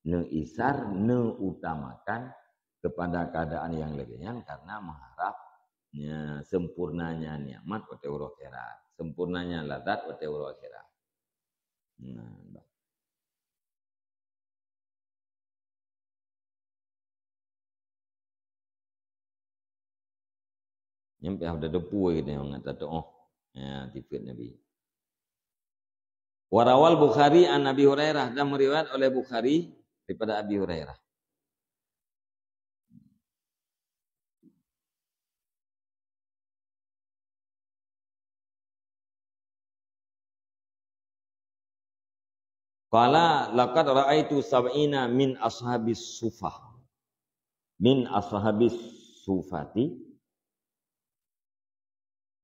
[SPEAKER 1] ne isar ne utamakan kepada keadaan yang lebihnya karena mengharapnya sempurnanya nikmat wa ta'ala akhirat, sempurnanya ladzat wa ta'ala akhirat. Nyampe ada depu gitu yang ngata ya tifat Nabi. Warawal Bukhari an Abi Hurairah dan meriwayat oleh Bukhari daripada Abi Hurairah. Qala laqad ra'aitu sab'ina min ashabis sufah. Min ashabis sufati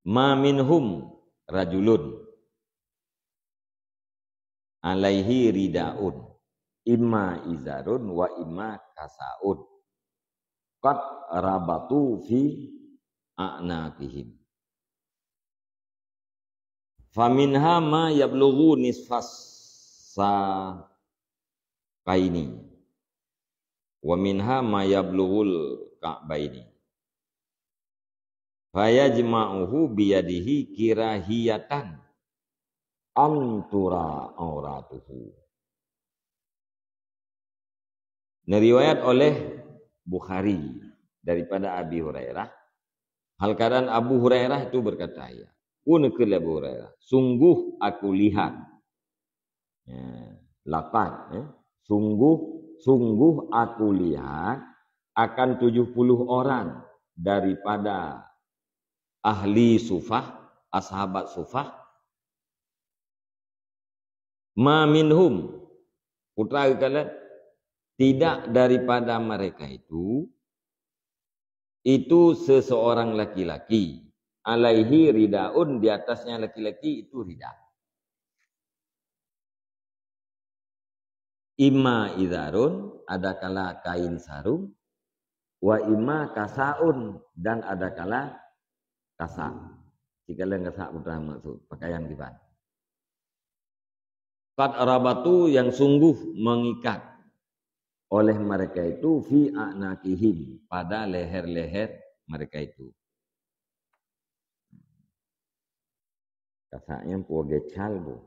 [SPEAKER 1] ma minhum rajulun alaihi ridaun imma izarun wa imma kasaun qad rabatu fi a'naqihim faminha ma yablughu nisfas kaini wa minha ma yablughul ka'baini fayajma'uhu biyadihi kirahiyatan antura auratuhu. Neriwayat oleh Bukhari daripada Abi Hurairah. Hal keadaan Abu Hurairah itu berkata ya, Abu Hurairah, sungguh aku lihat sungguh aku lihat akan 70 orang daripada ahli sufah, ashabat sufah, ma minhum, putra kalian, tidak daripada mereka itu seseorang laki-laki, alaihi ridaun, di atasnya laki-laki itu rida. Imma izarun, adakala kain sarung, wa imma kasaun, dan adakala kasa. Jika kalian kasa putra maksud pakaian kiban. Qad rabatu, yang sungguh mengikat oleh mereka itu fi a'naqihim, pada leher-leher mereka itu. Kasanya puage calbu.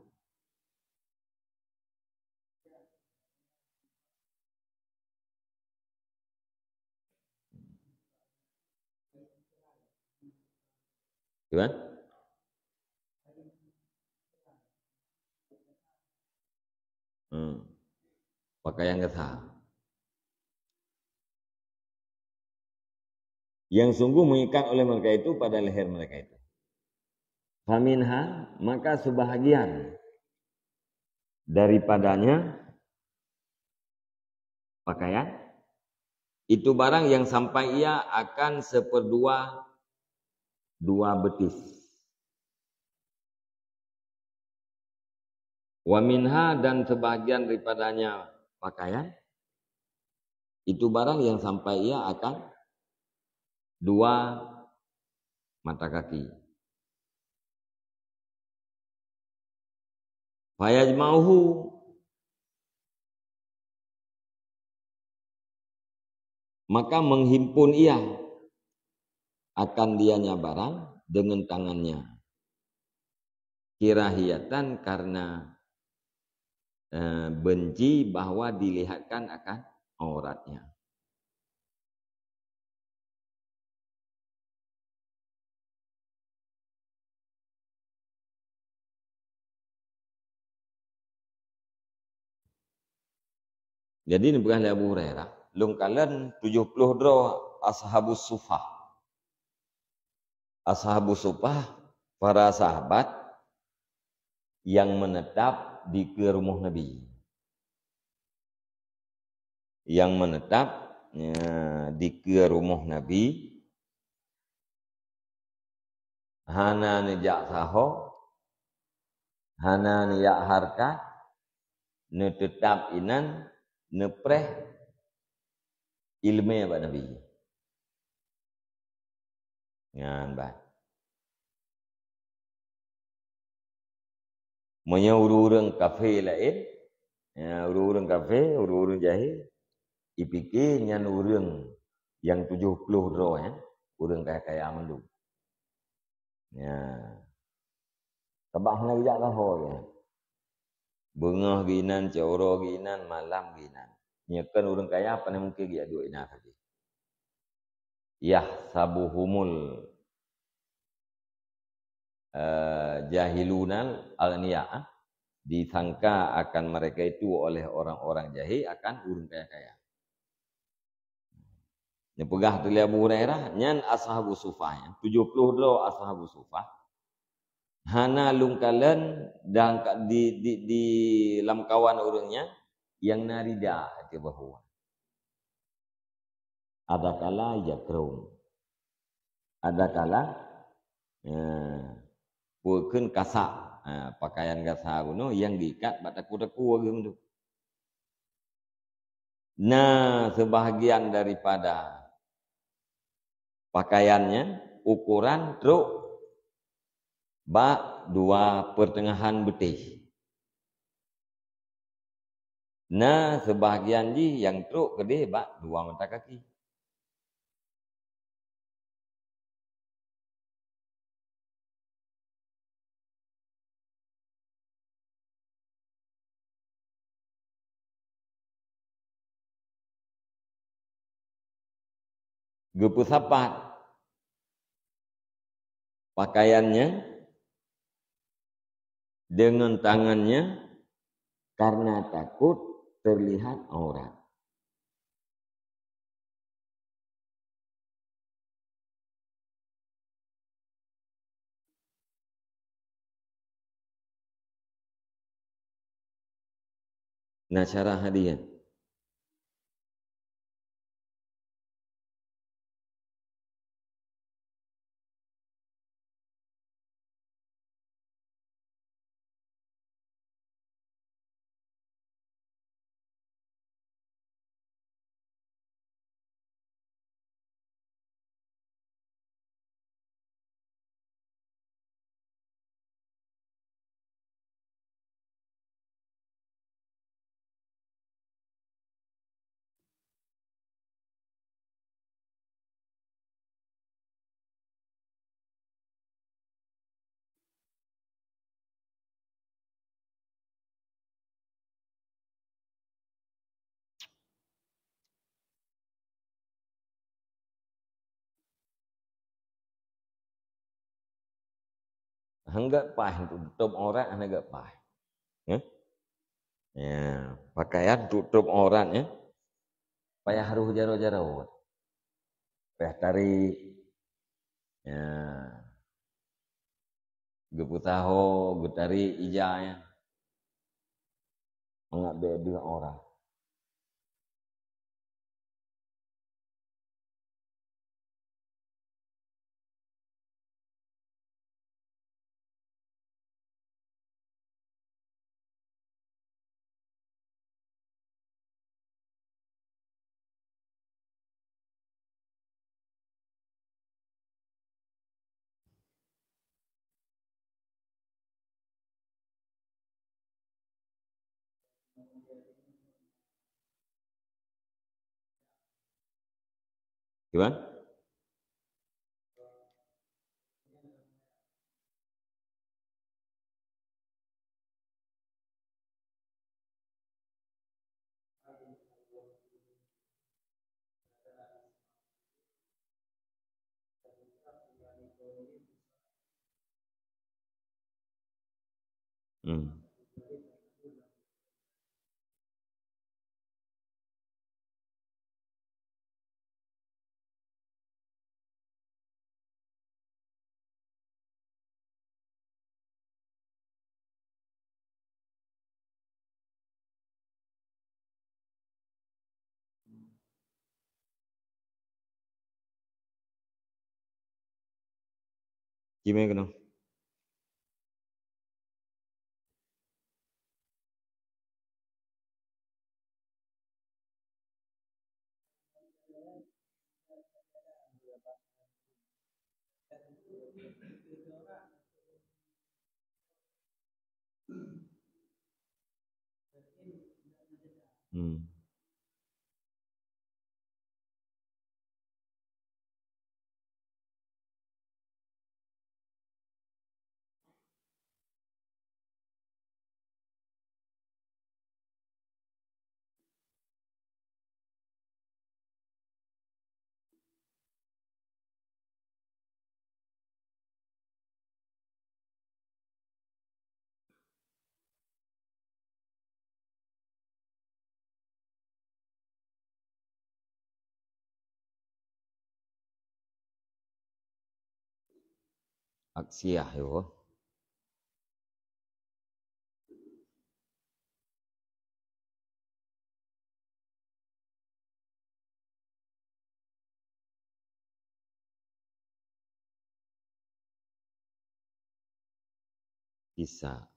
[SPEAKER 1] Gimana? Pakaian kesah. Yang sungguh mengikat oleh mereka itu pada leher mereka itu. Faminha, maka sebahagian daripadanya pakaian itu barang yang sampai ia akan seperdua dua betis. Wa minha, dan sebahagian daripadanya pakaian itu barang yang sampai ia akan dua mata kaki. Fayajma'uhu, maka menghimpun ia akan dianya barang dengan tangannya. Kirahiyatan, karena benci bahwa dilihatkan akan auratnya. Jadi ini bukan Abu Hurairah. Lung kalian 70 dro ashabus sufah. Ashabus sufah, para sahabat yang menetap di ke rumah Nabi. Yang menetap di ke rumah Nabi. Hana nijak saho, hana nijak harkat, netetap inan, nepreh ilmu apa Nabi. Ngan bah. Monya urang kafe lain, urang kafe, urang jahil, ipikir nyan urang yang 70 dro ya, urang kaya amandu. Ya. Tabah nak bijak tahu ya. Bengah ginan, coro ginan, malam ginan. Nyekan urang kaya apa yang mungkin dia duit nak lagi. Yah sabuhumul jahilunal agniya, disangka akan mereka itu oleh orang-orang jahil akan urang kaya-kaya. Yang pegah tu Abu Hurairah nyan ashabu sufah, 70 dro ashabu sufah. Hana lungkalan dan di dalam kawan orangnya yang narida ke bahwa ada kala yakrum, ada kala pukun kasak, pakaian kasak kuno yang diikat bataku-taku agam tu. Nah, sebahagian daripada pakaiannya ukuran truk bak 2 pertengahan betih. Nah, sebahagian ji yang truk gede bak 2 mata kaki. Gepu sapat pakaiannya dengan tangannya karena takut terlihat aurat. Nah, cara hadiah. Hanggap pah untuk tutup aurat hanggap pah. Ya? Ya, pakaian tutup aurat ya. Payah haruh jaro-jaro. Payah tarik. Ya, geputaho, getari ijanya. Enggak beda orang. Gimana? Hmm. Gimana kena? Hmm. Aksiah yo. Bisa.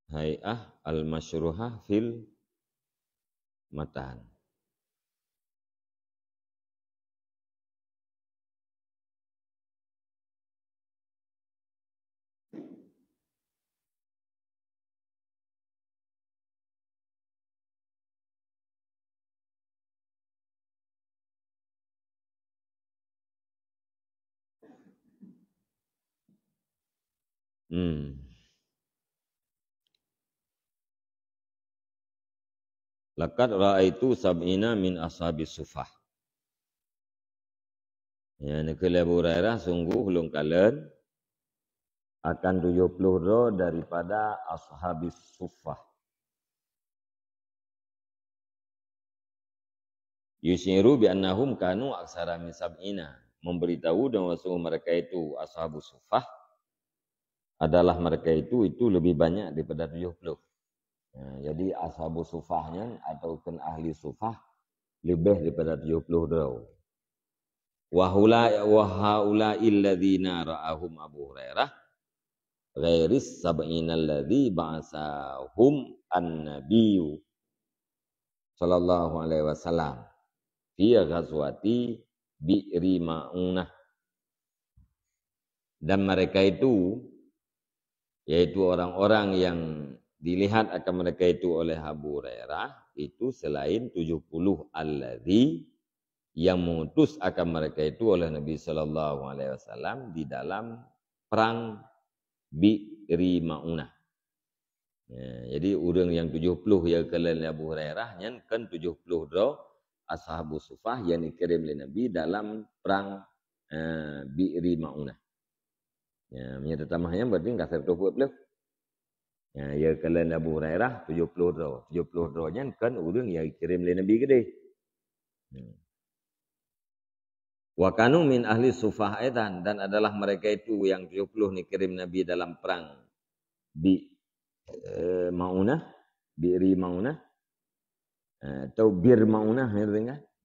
[SPEAKER 1] Hay'ah al-masyruhah fil matan. Hmm. Laqad ra'aitu sab'ina min ashabis sufah. Ya, nekele Abu Hurairah sungguh ulun kalen akan 70 ro daripada ashabis sufah. Yusyiru bi annahum kanu aksara min sab'ina. Memberitahu dan sungguh mereka itu ashabus sufah adalah mereka itu lebih banyak daripada 70. Nah, jadi ashabus sufahnya ataupun ahli sufah lebih daripada 70 draw. Wa haula illadzina ra'ahum Abu Hurairah ghairis sab'ina alladzi ba'asahum an-nabiyyu sallallahu alaihi wasallam fi ghazwati Bi'ri Ma'unah. Dan mereka itu yaitu orang-orang yang dilihat akan mereka itu oleh Abu Hurairah itu selain 70 alladzi yang mengutus akan mereka itu oleh Nabi sallallahu alaihi wasallam di dalam perang Bi'ri Ma'unah. Ya, jadi orang yang 70 ya kalian Abu Hurairah nyen kan 70 do ashabu sufah yang dikirim oleh Nabi dalam perang Bi'ri Ma'unah. Ya, menyata tamahnya berarti enggak 120. Ya kalian Abu Hurairah 70 do. 70 do nyen kan orang yang dikirim oleh Nabi gede. Wa kanu min ahli sufah edan, dan adalah mereka itu yang 70 dikirim Nabi dalam perang Bi Maunah, Bi'ri Maunah, atau Bir Maunah,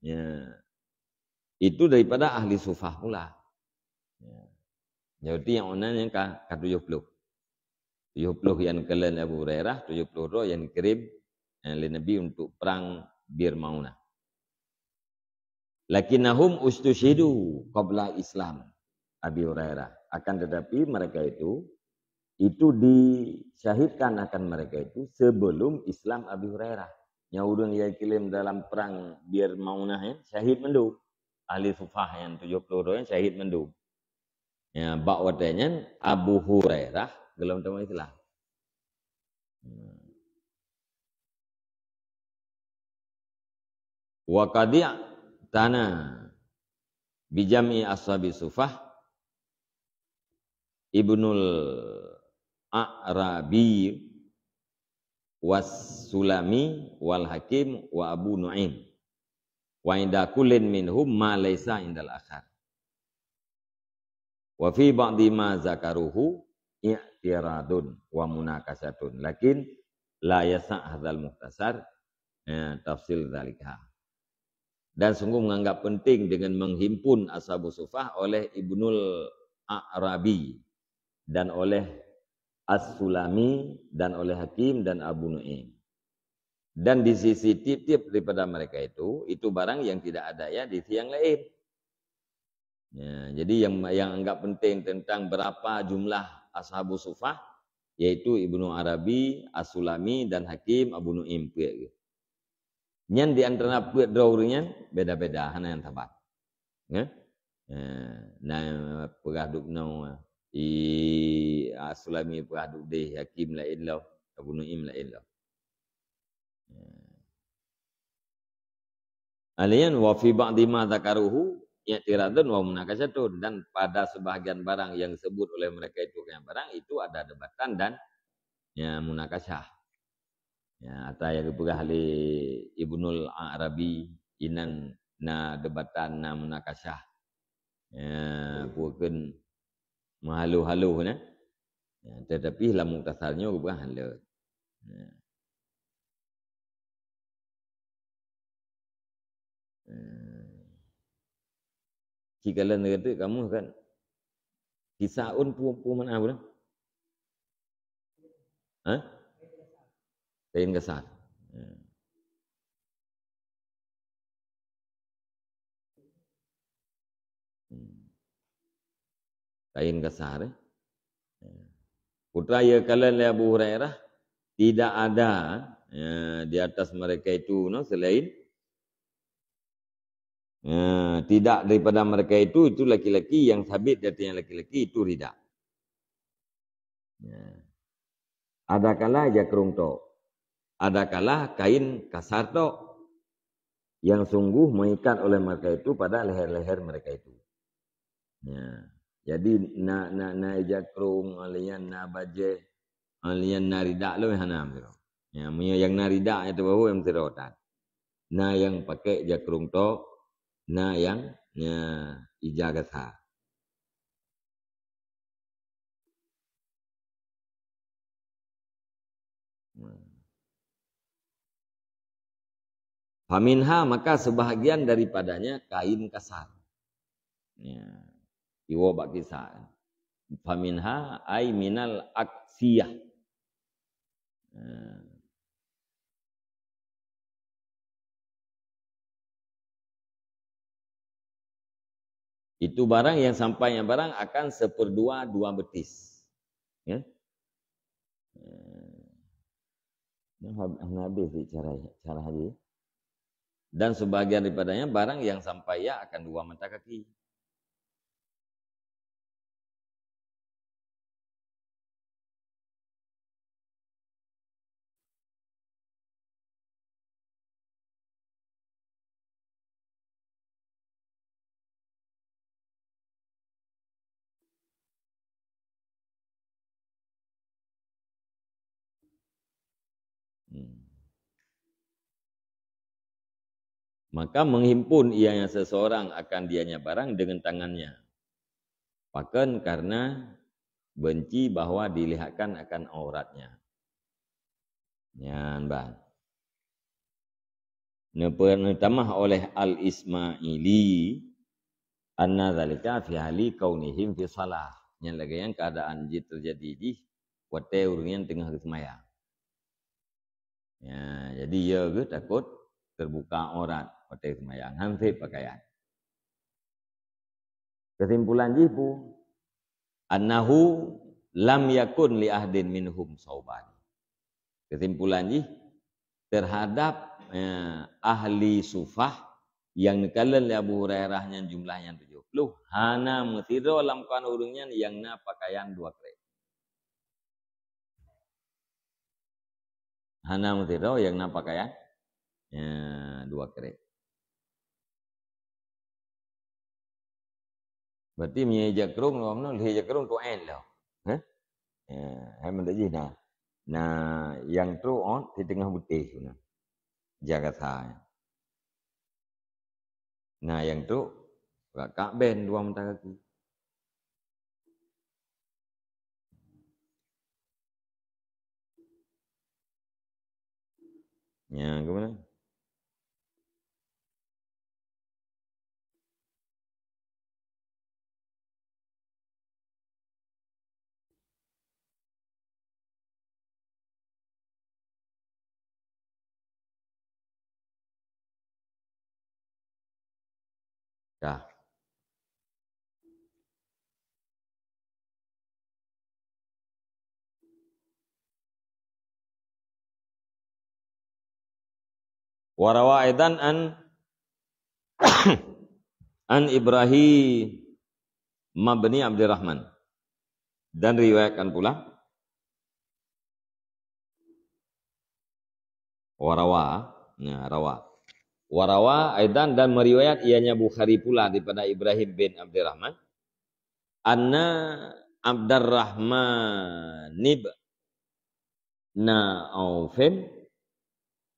[SPEAKER 1] ya. Itu daripada ahli sufah pula. Jadi yang onan yang ke 70. 70 yang kalian Abu Hurairah, 70 roh yang dikirim oleh Nabi untuk perang Bir Maunah. Lakinnahum ustushidu qabla Islam Abi Hurairah. Akan tetapi mereka itu disyahidkan akan mereka itu sebelum Islam Abi Hurairah. Nyaudun ya kirim dalam perang Bir Maunah ya, syahid mendu. Ahli sufah yang 70 yang syahid mendu. Ya, bakwatanya Abu Hurairah dalam tema Islam. Wa qadi' tana bijami ashabi sufah Ibnul A'rabi was Sulami wal Hakim wa Abu Nu'aim wa inda kullin minhum ma laysa indal akhar wa fi ba'di ma zakaruhu i'tiradun wa munakasatun lakin la yasa' hadzal mukhtasar tafsil dzalika. Dan sungguh menganggap penting dengan menghimpun ashabu sufah oleh Ibnul A'rabi dan oleh As-Sulami dan oleh Hakim dan Abu Nu'aim. Dan di sisi tip-tip daripada mereka itu barang yang tidak ada ya di sisi yang lain. Ya, jadi yang anggap penting tentang berapa jumlah ashabu sufah yaitu Ibnu Arabi, As-Sulami dan Hakim Abu Nu'aim. Nyan di antara puat drawurnya beda-beda hana yang tabat. Ya. Nah pegaduk no As-Sulami pegaduk deh Hakim lain lo, Abu Nu'aim lain lo. Alian wa fi ba'di ma dzakaruhu i'tiradun wa munakasatun, dan pada sebahagian barang yang disebut oleh mereka itu yang barang itu ada debatan dan ya munakasah. Ya, atau yang dipegah oleh Ibnul Arabi inan na debatan na munakasah. Ya, bukan mahalu-halu na. Ya, tetapi lah muktasarnya bukan halu. Ya. Jika kalian kata kamu kan kisaun pu mana apa? Hah? Kain kasar. Kain kasar. Putra ya kalian Abu Hurairah tidak ada di atas mereka itu selain tidak daripada mereka itu laki-laki yang sabit dari yang laki-laki itu tidak. Ada kala jakrung to, ada kala kain kasar to yang sungguh mengikat oleh mereka itu pada leher-leher mereka itu. Ya. Jadi na jakrung alian na baje alian narida lo hanam tu. Ya, yang narida itu bahu yang terotan. Na yang pakai jakrung to, na yang ijagatha. Faminha maka sebahagian daripadanya kain kasar. Ya. Iwo bak kisah. Faminha ay minal aksiyah. Itu barang yang sampainya barang akan 1/2 dua betis. Ya. Habis cara haji. Dan sebagian daripadanya barang yang sampai ya akan 2 mata kaki. Maka menghimpun ianya seseorang akan dianya barang dengan tangannya. Bahkan karena benci bahwa dilihatkan akan auratnya. Yan ban. Nepertamah oleh Al-Ismaili anna zalika fi hali kaunihim fi salah. Yang lagi yang keadaan terjadi di wate urungan tengah semaya. Ya, jadi ya ke takut terbuka aurat wate semaya. Hampir pakaian. Kesimpulan jipu annahu lam yakun li ahdin minhum sauban. Kesimpulan ji terhadap ahli sufah yang nekalan Abu Hurairahnya jumlahnya 70 hana mutiro lam kan urungnya yang na pakaian 2 kre. Hana mutiro yang na pakaian 2 kre. Berarti menyeja kerung lo amno leja kerung tu en lo. Hah? Ya, mendaji nah. Nah, yang tu on di tengah putih tu nah. Jaga saya. Nah, yang tu kak ben 2 mata kaki. Ya, kemana? Dah. Warawa aidan an Ibrahim mabni Abdurrahman. Dan riwayatkan pula warawa, nah rawa. Warawa aidan dan meriwayat ianya Bukhari pula daripada Ibrahim bin Abdurrahman anna Abdurrahman na Aufin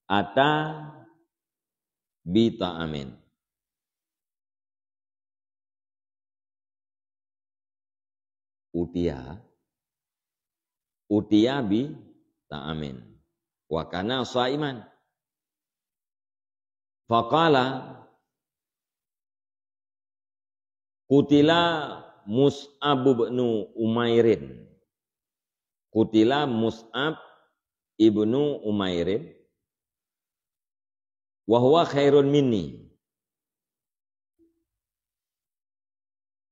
[SPEAKER 1] ata bi ta'amin. Utia bi ta'amin. Wa kana shaiman. Faqala kutila Mus'ab ibnu Umairin. Kutila Mus'ab ibnu Umairin. Wa huwa khairun minni.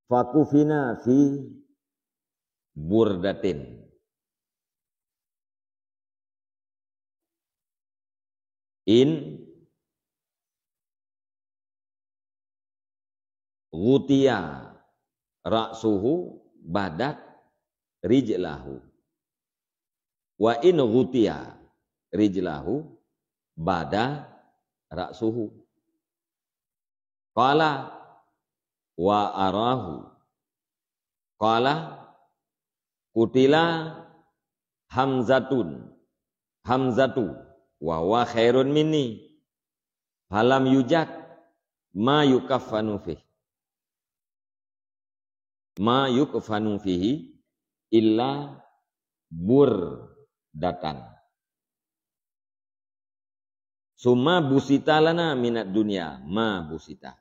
[SPEAKER 1] Fakufina fi burdatin. In Gutiya ra'suhu badat rijlahu. Wa in gutiya rijlahu bada ra'suhu. Qala wa arahu. Qala kutila Hamzatu wa huwa khairun minni. Falam yujad ma yukaffanu fihi. Ma yukfanu fihi illa burdatan. Summa busita lana minat dunya ma busita.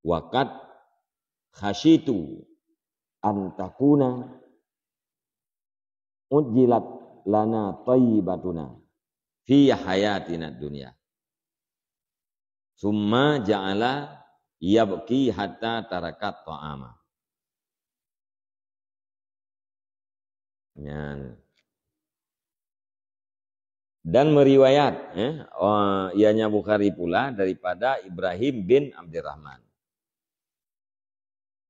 [SPEAKER 1] Waqad khashitu an takuna ujjilat lana thayyibatuna fi hayatina dunya. Summa ja'ala yabki hatta tarakat ta'ama. Dan meriwayat ianya Bukhari pula daripada Ibrahim bin Abdurrahman.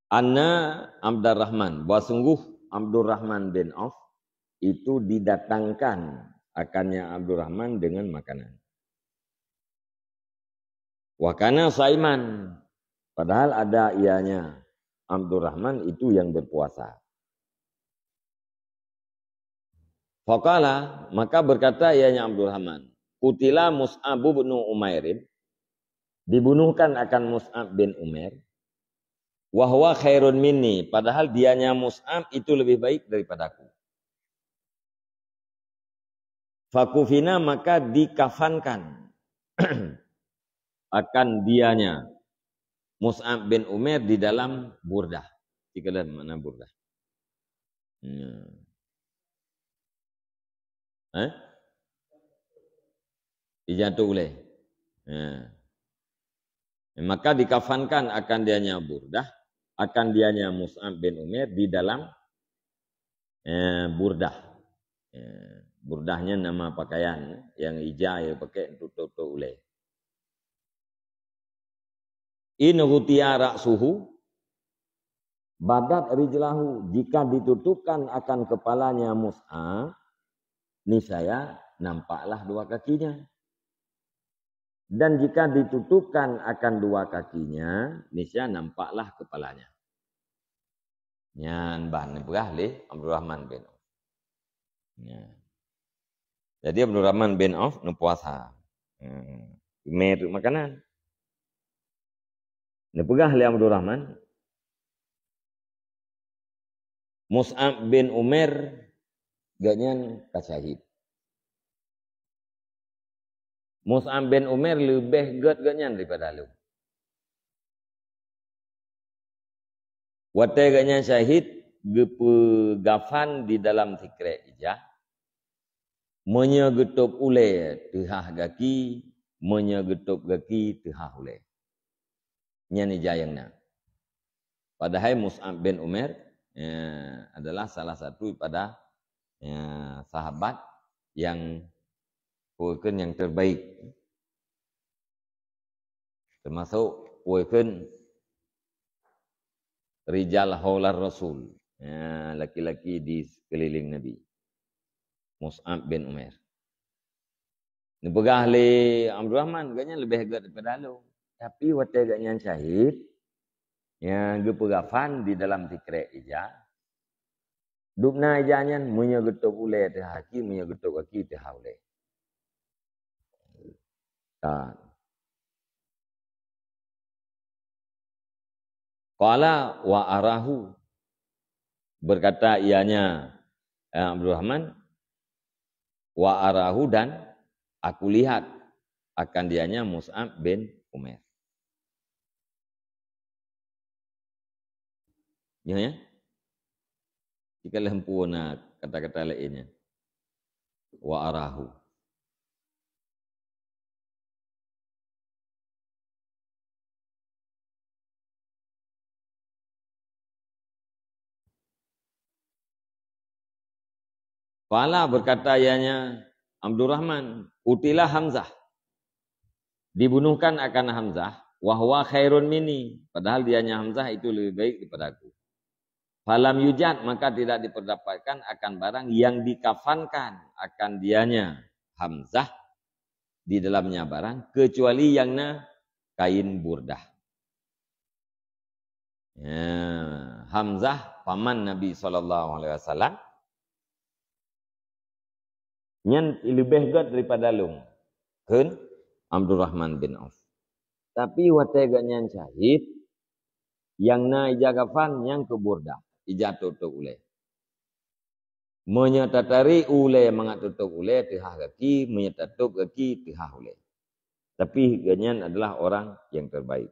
[SPEAKER 1] Anna Abdurrahman, bahwa sungguh Abdurrahman bin Auf itu didatangkan akannya Abdurrahman dengan makanan. Wakana saiman, padahal ada ianya Abdurrahman itu yang berpuasa. Faqala, maka berkata ianya Abdurrahman, Qutila Mus'ab bin Umairin, dibunuhkan akan Mus'ab bin Umair, wa huwa khairun minni, padahal dianya Mus'ab itu lebih baik daripadaku. Fakufina, maka dikafankan akan dianya Mus'ab bin Umair di dalam burdah. Di dalam mana burdah? Dijatuh oleh. Maka dikafankan akan dianya burdah, akan dianya Mus'ab bin Umair di dalam burdah. Burdahnya nama pakaian yang hijau yang pakai untuk tutup oleh. In ghutiya ra'suhu badat rijlahu, jika ditutupkan akan kepalanya Mus'ab, niscaya nampaklah dua kakinya. Dan jika ditutupkan akan dua kakinya, niscaya nampaklah kepalanya. Nyan bahan berah le Abdurrahman bin Auf. Jadi Abdurrahman bin Auf nu puasa. Mer makanan. Ne pegah le Abdurrahman. Mus'ab bin Umair ganyan kasyahid. Mus'ab bin Umair lebih gede ganyan daripada lu. Watai ganyan syahid gepegafan di dalam tikre ijah. Menyegetup ule tehah gaki, menyegetup gaki tehah ule. Nyan ijah yang na. Padahal Mus'ab bin Umair adalah salah satu pada sahabat yang puakan yang terbaik, termasuk puakan rijal haular Rasul, laki-laki di sekeliling Nabi, Mus'ab bin Umair. Ni pegah le Abdurrahman ganya lebih hebat daripada lu, tapi waktu ganya syahid yang gepegafan di dalam tikre ijah. Dupna ijahnya menyegetuk ule teh haki, menyegetuk kaki teh ule. Qala wa arahu, berkata ianya Abdurrahman, wa arahu, dan aku lihat akan dianya Mus'ab bin Umair. Ya. Jika lempuna kata-kata lainnya. Wa arahu. Qala, berkata ianya Abdurrahman, utilah Hamzah. Dibunuhkan akan Hamzah, wa huwa khairun minni, padahal dianya Hamzah itu lebih baik daripada aku. Falam yujad, maka tidak diperdapatkan akan barang yang dikafankan akan dianya Hamzah di dalamnya barang, kecuali yang kain burdah. Hamzah paman Nabi SAW, nyan lebih gede daripada lung kan Abdurrahman bin Auf. Tapi watega nyan syahid yang ijagafan yang ke burdah. Ijatuh ule. Menyetatari ule mengatutup ule tihah kaki, menyetatup kaki tihah ule. Tapi ganyan adalah orang yang terbaik.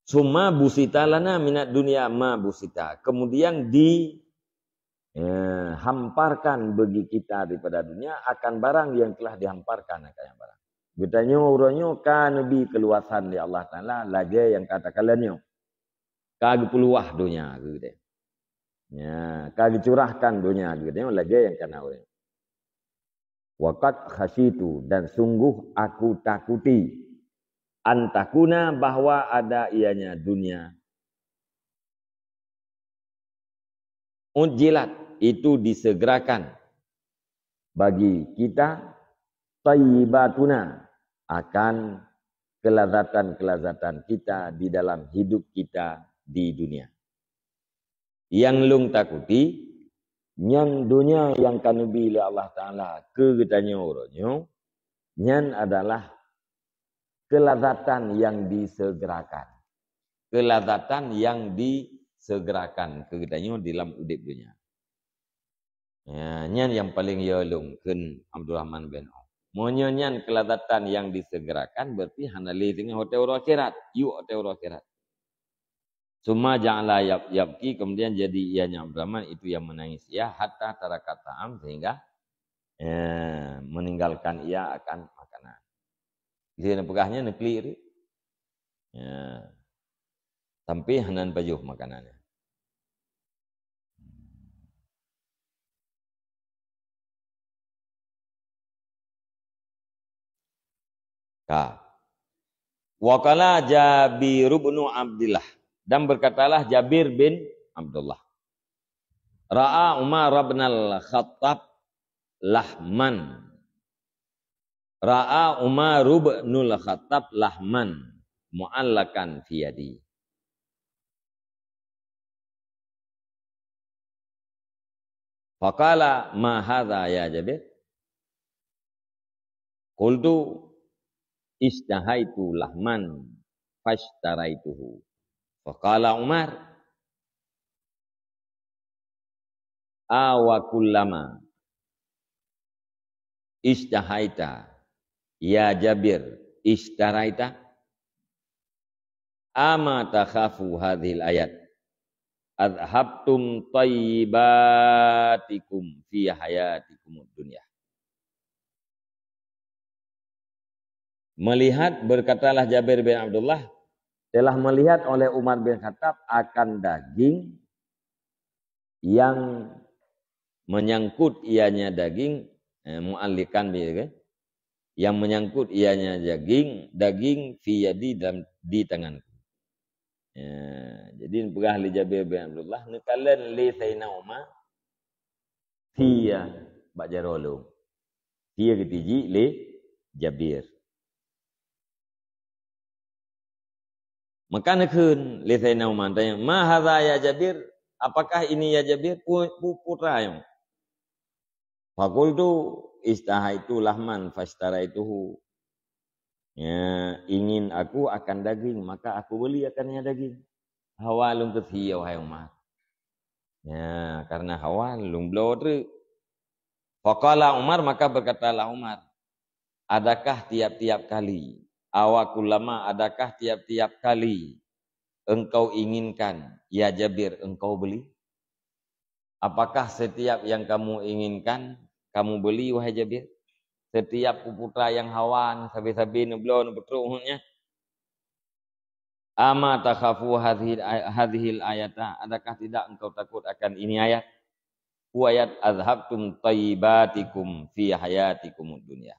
[SPEAKER 1] Summa busita lana minat dunia ma busita. Kemudian hamparkan bagi kita daripada dunia akan barang yang telah dihamparkan akan yang barang. Betanya orangnya ka nabi keluasan di Allah Taala lagi yang katakannya. Kag peluah dunia gitu. Ya, kag curahkan dunia gitu lagi yang kana orang. Waqad khasyitu, dan sungguh aku takuti antakuna, bahwa ada ianya dunia. Ujilat, itu disegerakan bagi kita, tayyibatuna, akan kelazatan-kelazatan kita di dalam hidup kita di dunia. Yang lung takuti Nyan dunia yang kanubi oleh Allah Ta'ala kegetanya orangnya, nyan adalah kelazatan yang disegerakan. Kelazatan yang disegerakan kegetanya dalam udip dunia. Ya, nyan yang paling yolong kun Abdul Rahman bin Auf. Monyanyan kelazatan yang disegerakan berarti hanali dengan hotel akhirat. Yuk hotel akhirat. Suma ja'ala yabki, kemudian jadi ianya Abdul Rahman itu yang menangis ia hatta tarakat ta'am sehingga meninggalkan ia akan makanan. Jadi pegahnya neklir. Ya. Sampai hanan pajuh makanannya. Ka. Waqala Jabir bin Abdullah, dan berkatalah Jabir bin Abdullah. Ra'a Umar bin al-Khattab lahman. Ra'a Umar bin al-Khattab lahman mu'allakan fi yadi. Faqala ma hadha ya Jabir? Qultu istahaitu lahman fashtaraituhu. Faqala Umar awa kullama istahaita ya Jabir ishtaraita ama takhafu hadhil ayat adhabtum tayyibatikum fi hayatikum dunya. Melihat, berkatalah Jabir bin Abdullah, telah melihat oleh Umar bin Khattab akan daging yang menyangkut ianya daging mu'allikan yang menyangkut ianya daging fi yadi di tanganku. Ya, jadi pegah li Jabir bin Abdullah nekalan li sayna Umar fiya bajarolo. Fiya ketiji li Jabir. Maka nekun li sayna Umar tanya, "Ma hadza ya Jabir? Apakah ini ya Jabir?" Putra yang. Faqultu istahaitu lahman fashtaraituhu. Ya, ingin aku akan daging, maka aku beli akannya daging. Hawalung kesiya wahai Umar. Ya, karena hawalung blodre. Faqala Umar, maka berkatalah Umar, adakah tiap-tiap kali, awakulama, adakah tiap-tiap kali engkau inginkan, ya Jabir, engkau beli? Apakah setiap yang kamu inginkan, kamu beli wahai Jabir? Setiap putra yang hawan, sabi-sabi nublon betruhnya. Ama takhafu hadhil ayata, adakah tidak engkau takut akan ini ayat? Ayat azhabtum tayyibatikum fi hayatikum dunya.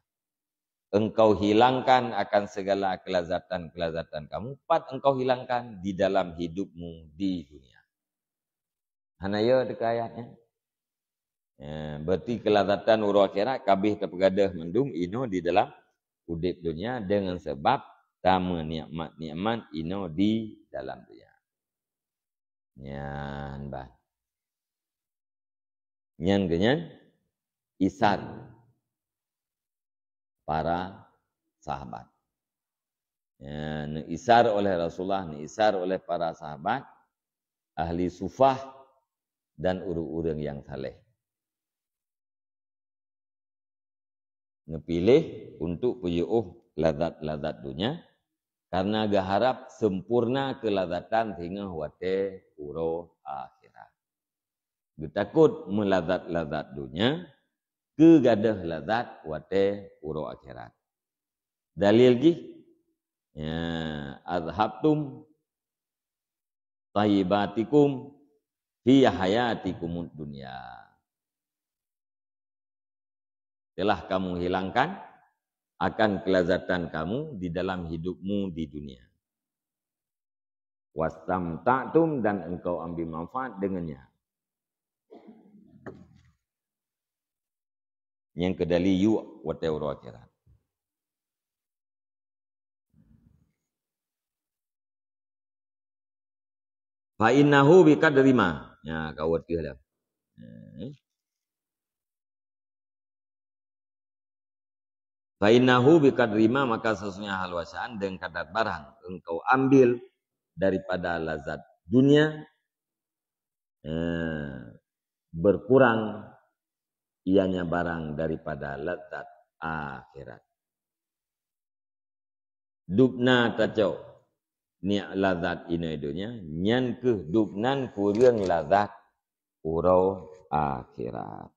[SPEAKER 1] Engkau hilangkan akan segala kelazatan-kelazatan kamu, engkau hilangkan di dalam hidupmu di dunia. Hanaya dekat ayatnya. Ya, berarti kelazatan uru akhirat kabeh terpegadah mendum ino di dalam udip dunia dengan sebab tama nikmat-nikmat ino di dalam dunia. Nyan bah. Nyan genyan isan para sahabat. Ya, isar oleh Rasulullah, isar oleh para sahabat, ahli sufah dan urang-urang yang saleh. Ngepilih untuk puyuh lazat-lazat dunia karena gaharap sempurna kelazatan sehingga wate uro akhirat. Getakut melazat-lazat dunia kegadah lazat wate uro akhirat. Dalil gi ya azhabtum tayyibatikum fi hayatikum dunya. Telah kamu hilangkan akan kelazatan kamu di dalam hidupmu di dunia. Wastamta'tum, dan engkau ambil manfaat dengannya. Yang kedali yu wa tawra akhirat. Fa innahu biqadri ma. Ya kawat ke dah. Fa innahu biqadri ma, maka sesungguhnya hal wasaan dengan kadar barang engkau ambil daripada lazat dunia, berkurang ianya barang daripada lazat akhirat. Dubna tacau ni lazat ina dunia nyan ke dubnan kurang lazat urau akhirat.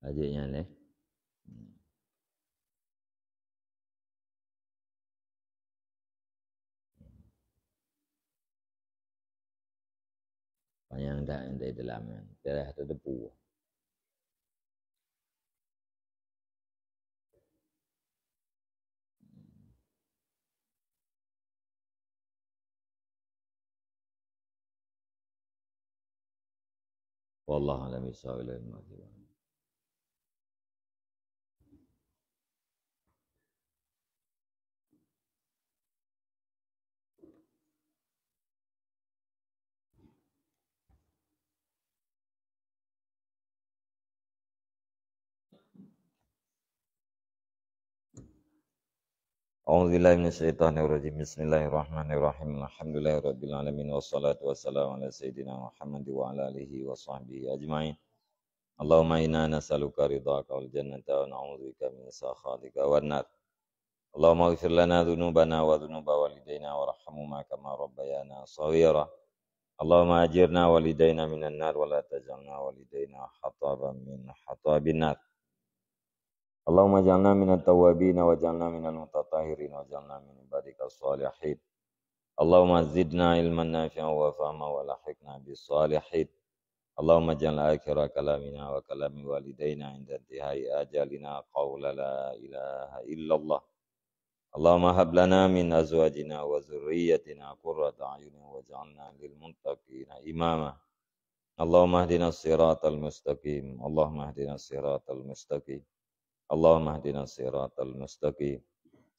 [SPEAKER 1] Ajiknya leh. Panjang dah yang dari dalam kan. Darah tu debu. Wallahu a'lam bishawab. A'udzubillahi minasyaitonirrajim. Bismillahirrahmanirrahim. Alhamdulillahirabbil alamin wassalatu wassalamu ala sayyidina Muhammad wa ala alihi wa sahbihi ajmain. Allahumma inna nas'aluka ridhaka wal jannata wa na'udzubika min sakhatika wan nar. Allahumma ighfir lana dhunubana wa dhunuba walidayna warhamhuma kama rabbayana shaghira. Allahumma ajirna walidayna minan nar wa la taj'alna walidayna hataban min hatabin nar. Allahumma ja'alna minat tawwabin wa ja'alna minal mutatahhirin wa ja'alna min ibadika shalihin. Allahumma zidna ilman nafi'an wa fahma wa lahiqna bis salihin. Allahumma ja'al akhira kalamina wa kalami walidayna inda intihai ajalina qawla la ilaha illallah. Allahumma hab lana min azwajina wa zurriyyatina qurrata a'yunin waj'alna lil muttaqina imama. Allahumma hdina siratal mustaqim. Allahumma hdina siratal mustaqim. Allahumma hdina siratal mustaqim.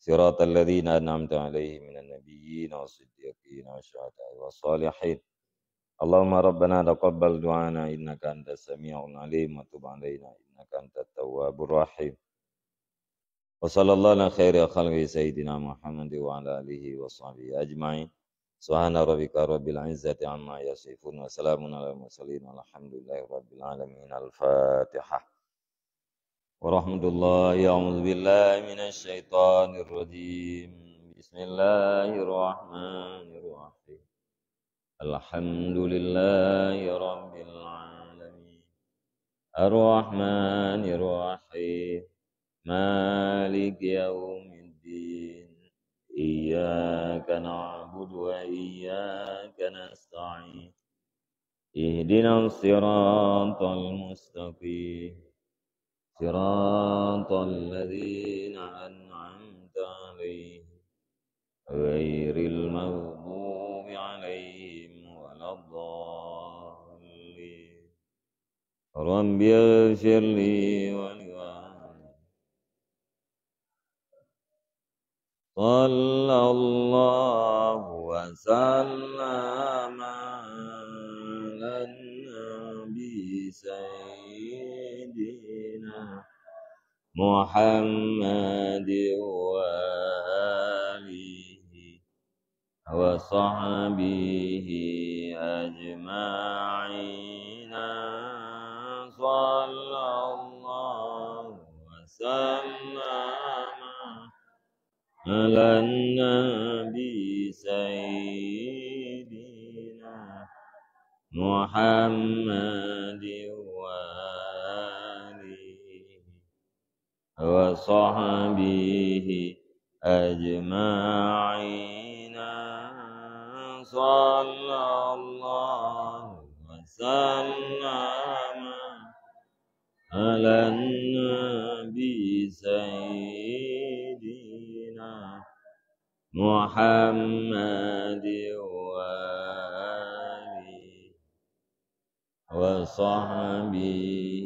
[SPEAKER 1] Siratal ladzina an'amta 'alaihim minan nabiyyin was-siddiqin wasyuhada'i was-shalihin. Allahumma rabbana taqabbal du'ana innaka antas samiul 'alim wa tub 'alaina innaka antat tawwabur rahim. Wa sallallahu ala khairi khalqi sayyidina Muhammad wa ala alihi wa sahbihi ajma'in. Subhana rabbika rabbil izzati amma yasifun wa salamun alal mursalin walhamdulillahi rabbil alamin. Al-Fatihah. Warahmatullahi a'udzu billahi minasy syaithanir rajim. Bismillahirrahmanirrahim. Alhamdulillahi rabbil alamin. Ar-Rahmanir Rahim. Maliki yaumiddin. Iyyaka na'budu wa iyyaka nasta'in. Ihdinas siratal mustaqim. صراط الذين أنعمت عليهم غير المغضوب عليهم ولا الضالين. رب اغفر لي ولوالدي. صلى الله وسلم على النبي سيدنا Muhammad wa alihi wa sahbihi ajma'in. Sallallahu wa sallama ala nabi sayyidina Muhammad wa sahbihi ajma'in. Sallallahu wa وسلم على النبي سيدنا محمد وآله وصحبه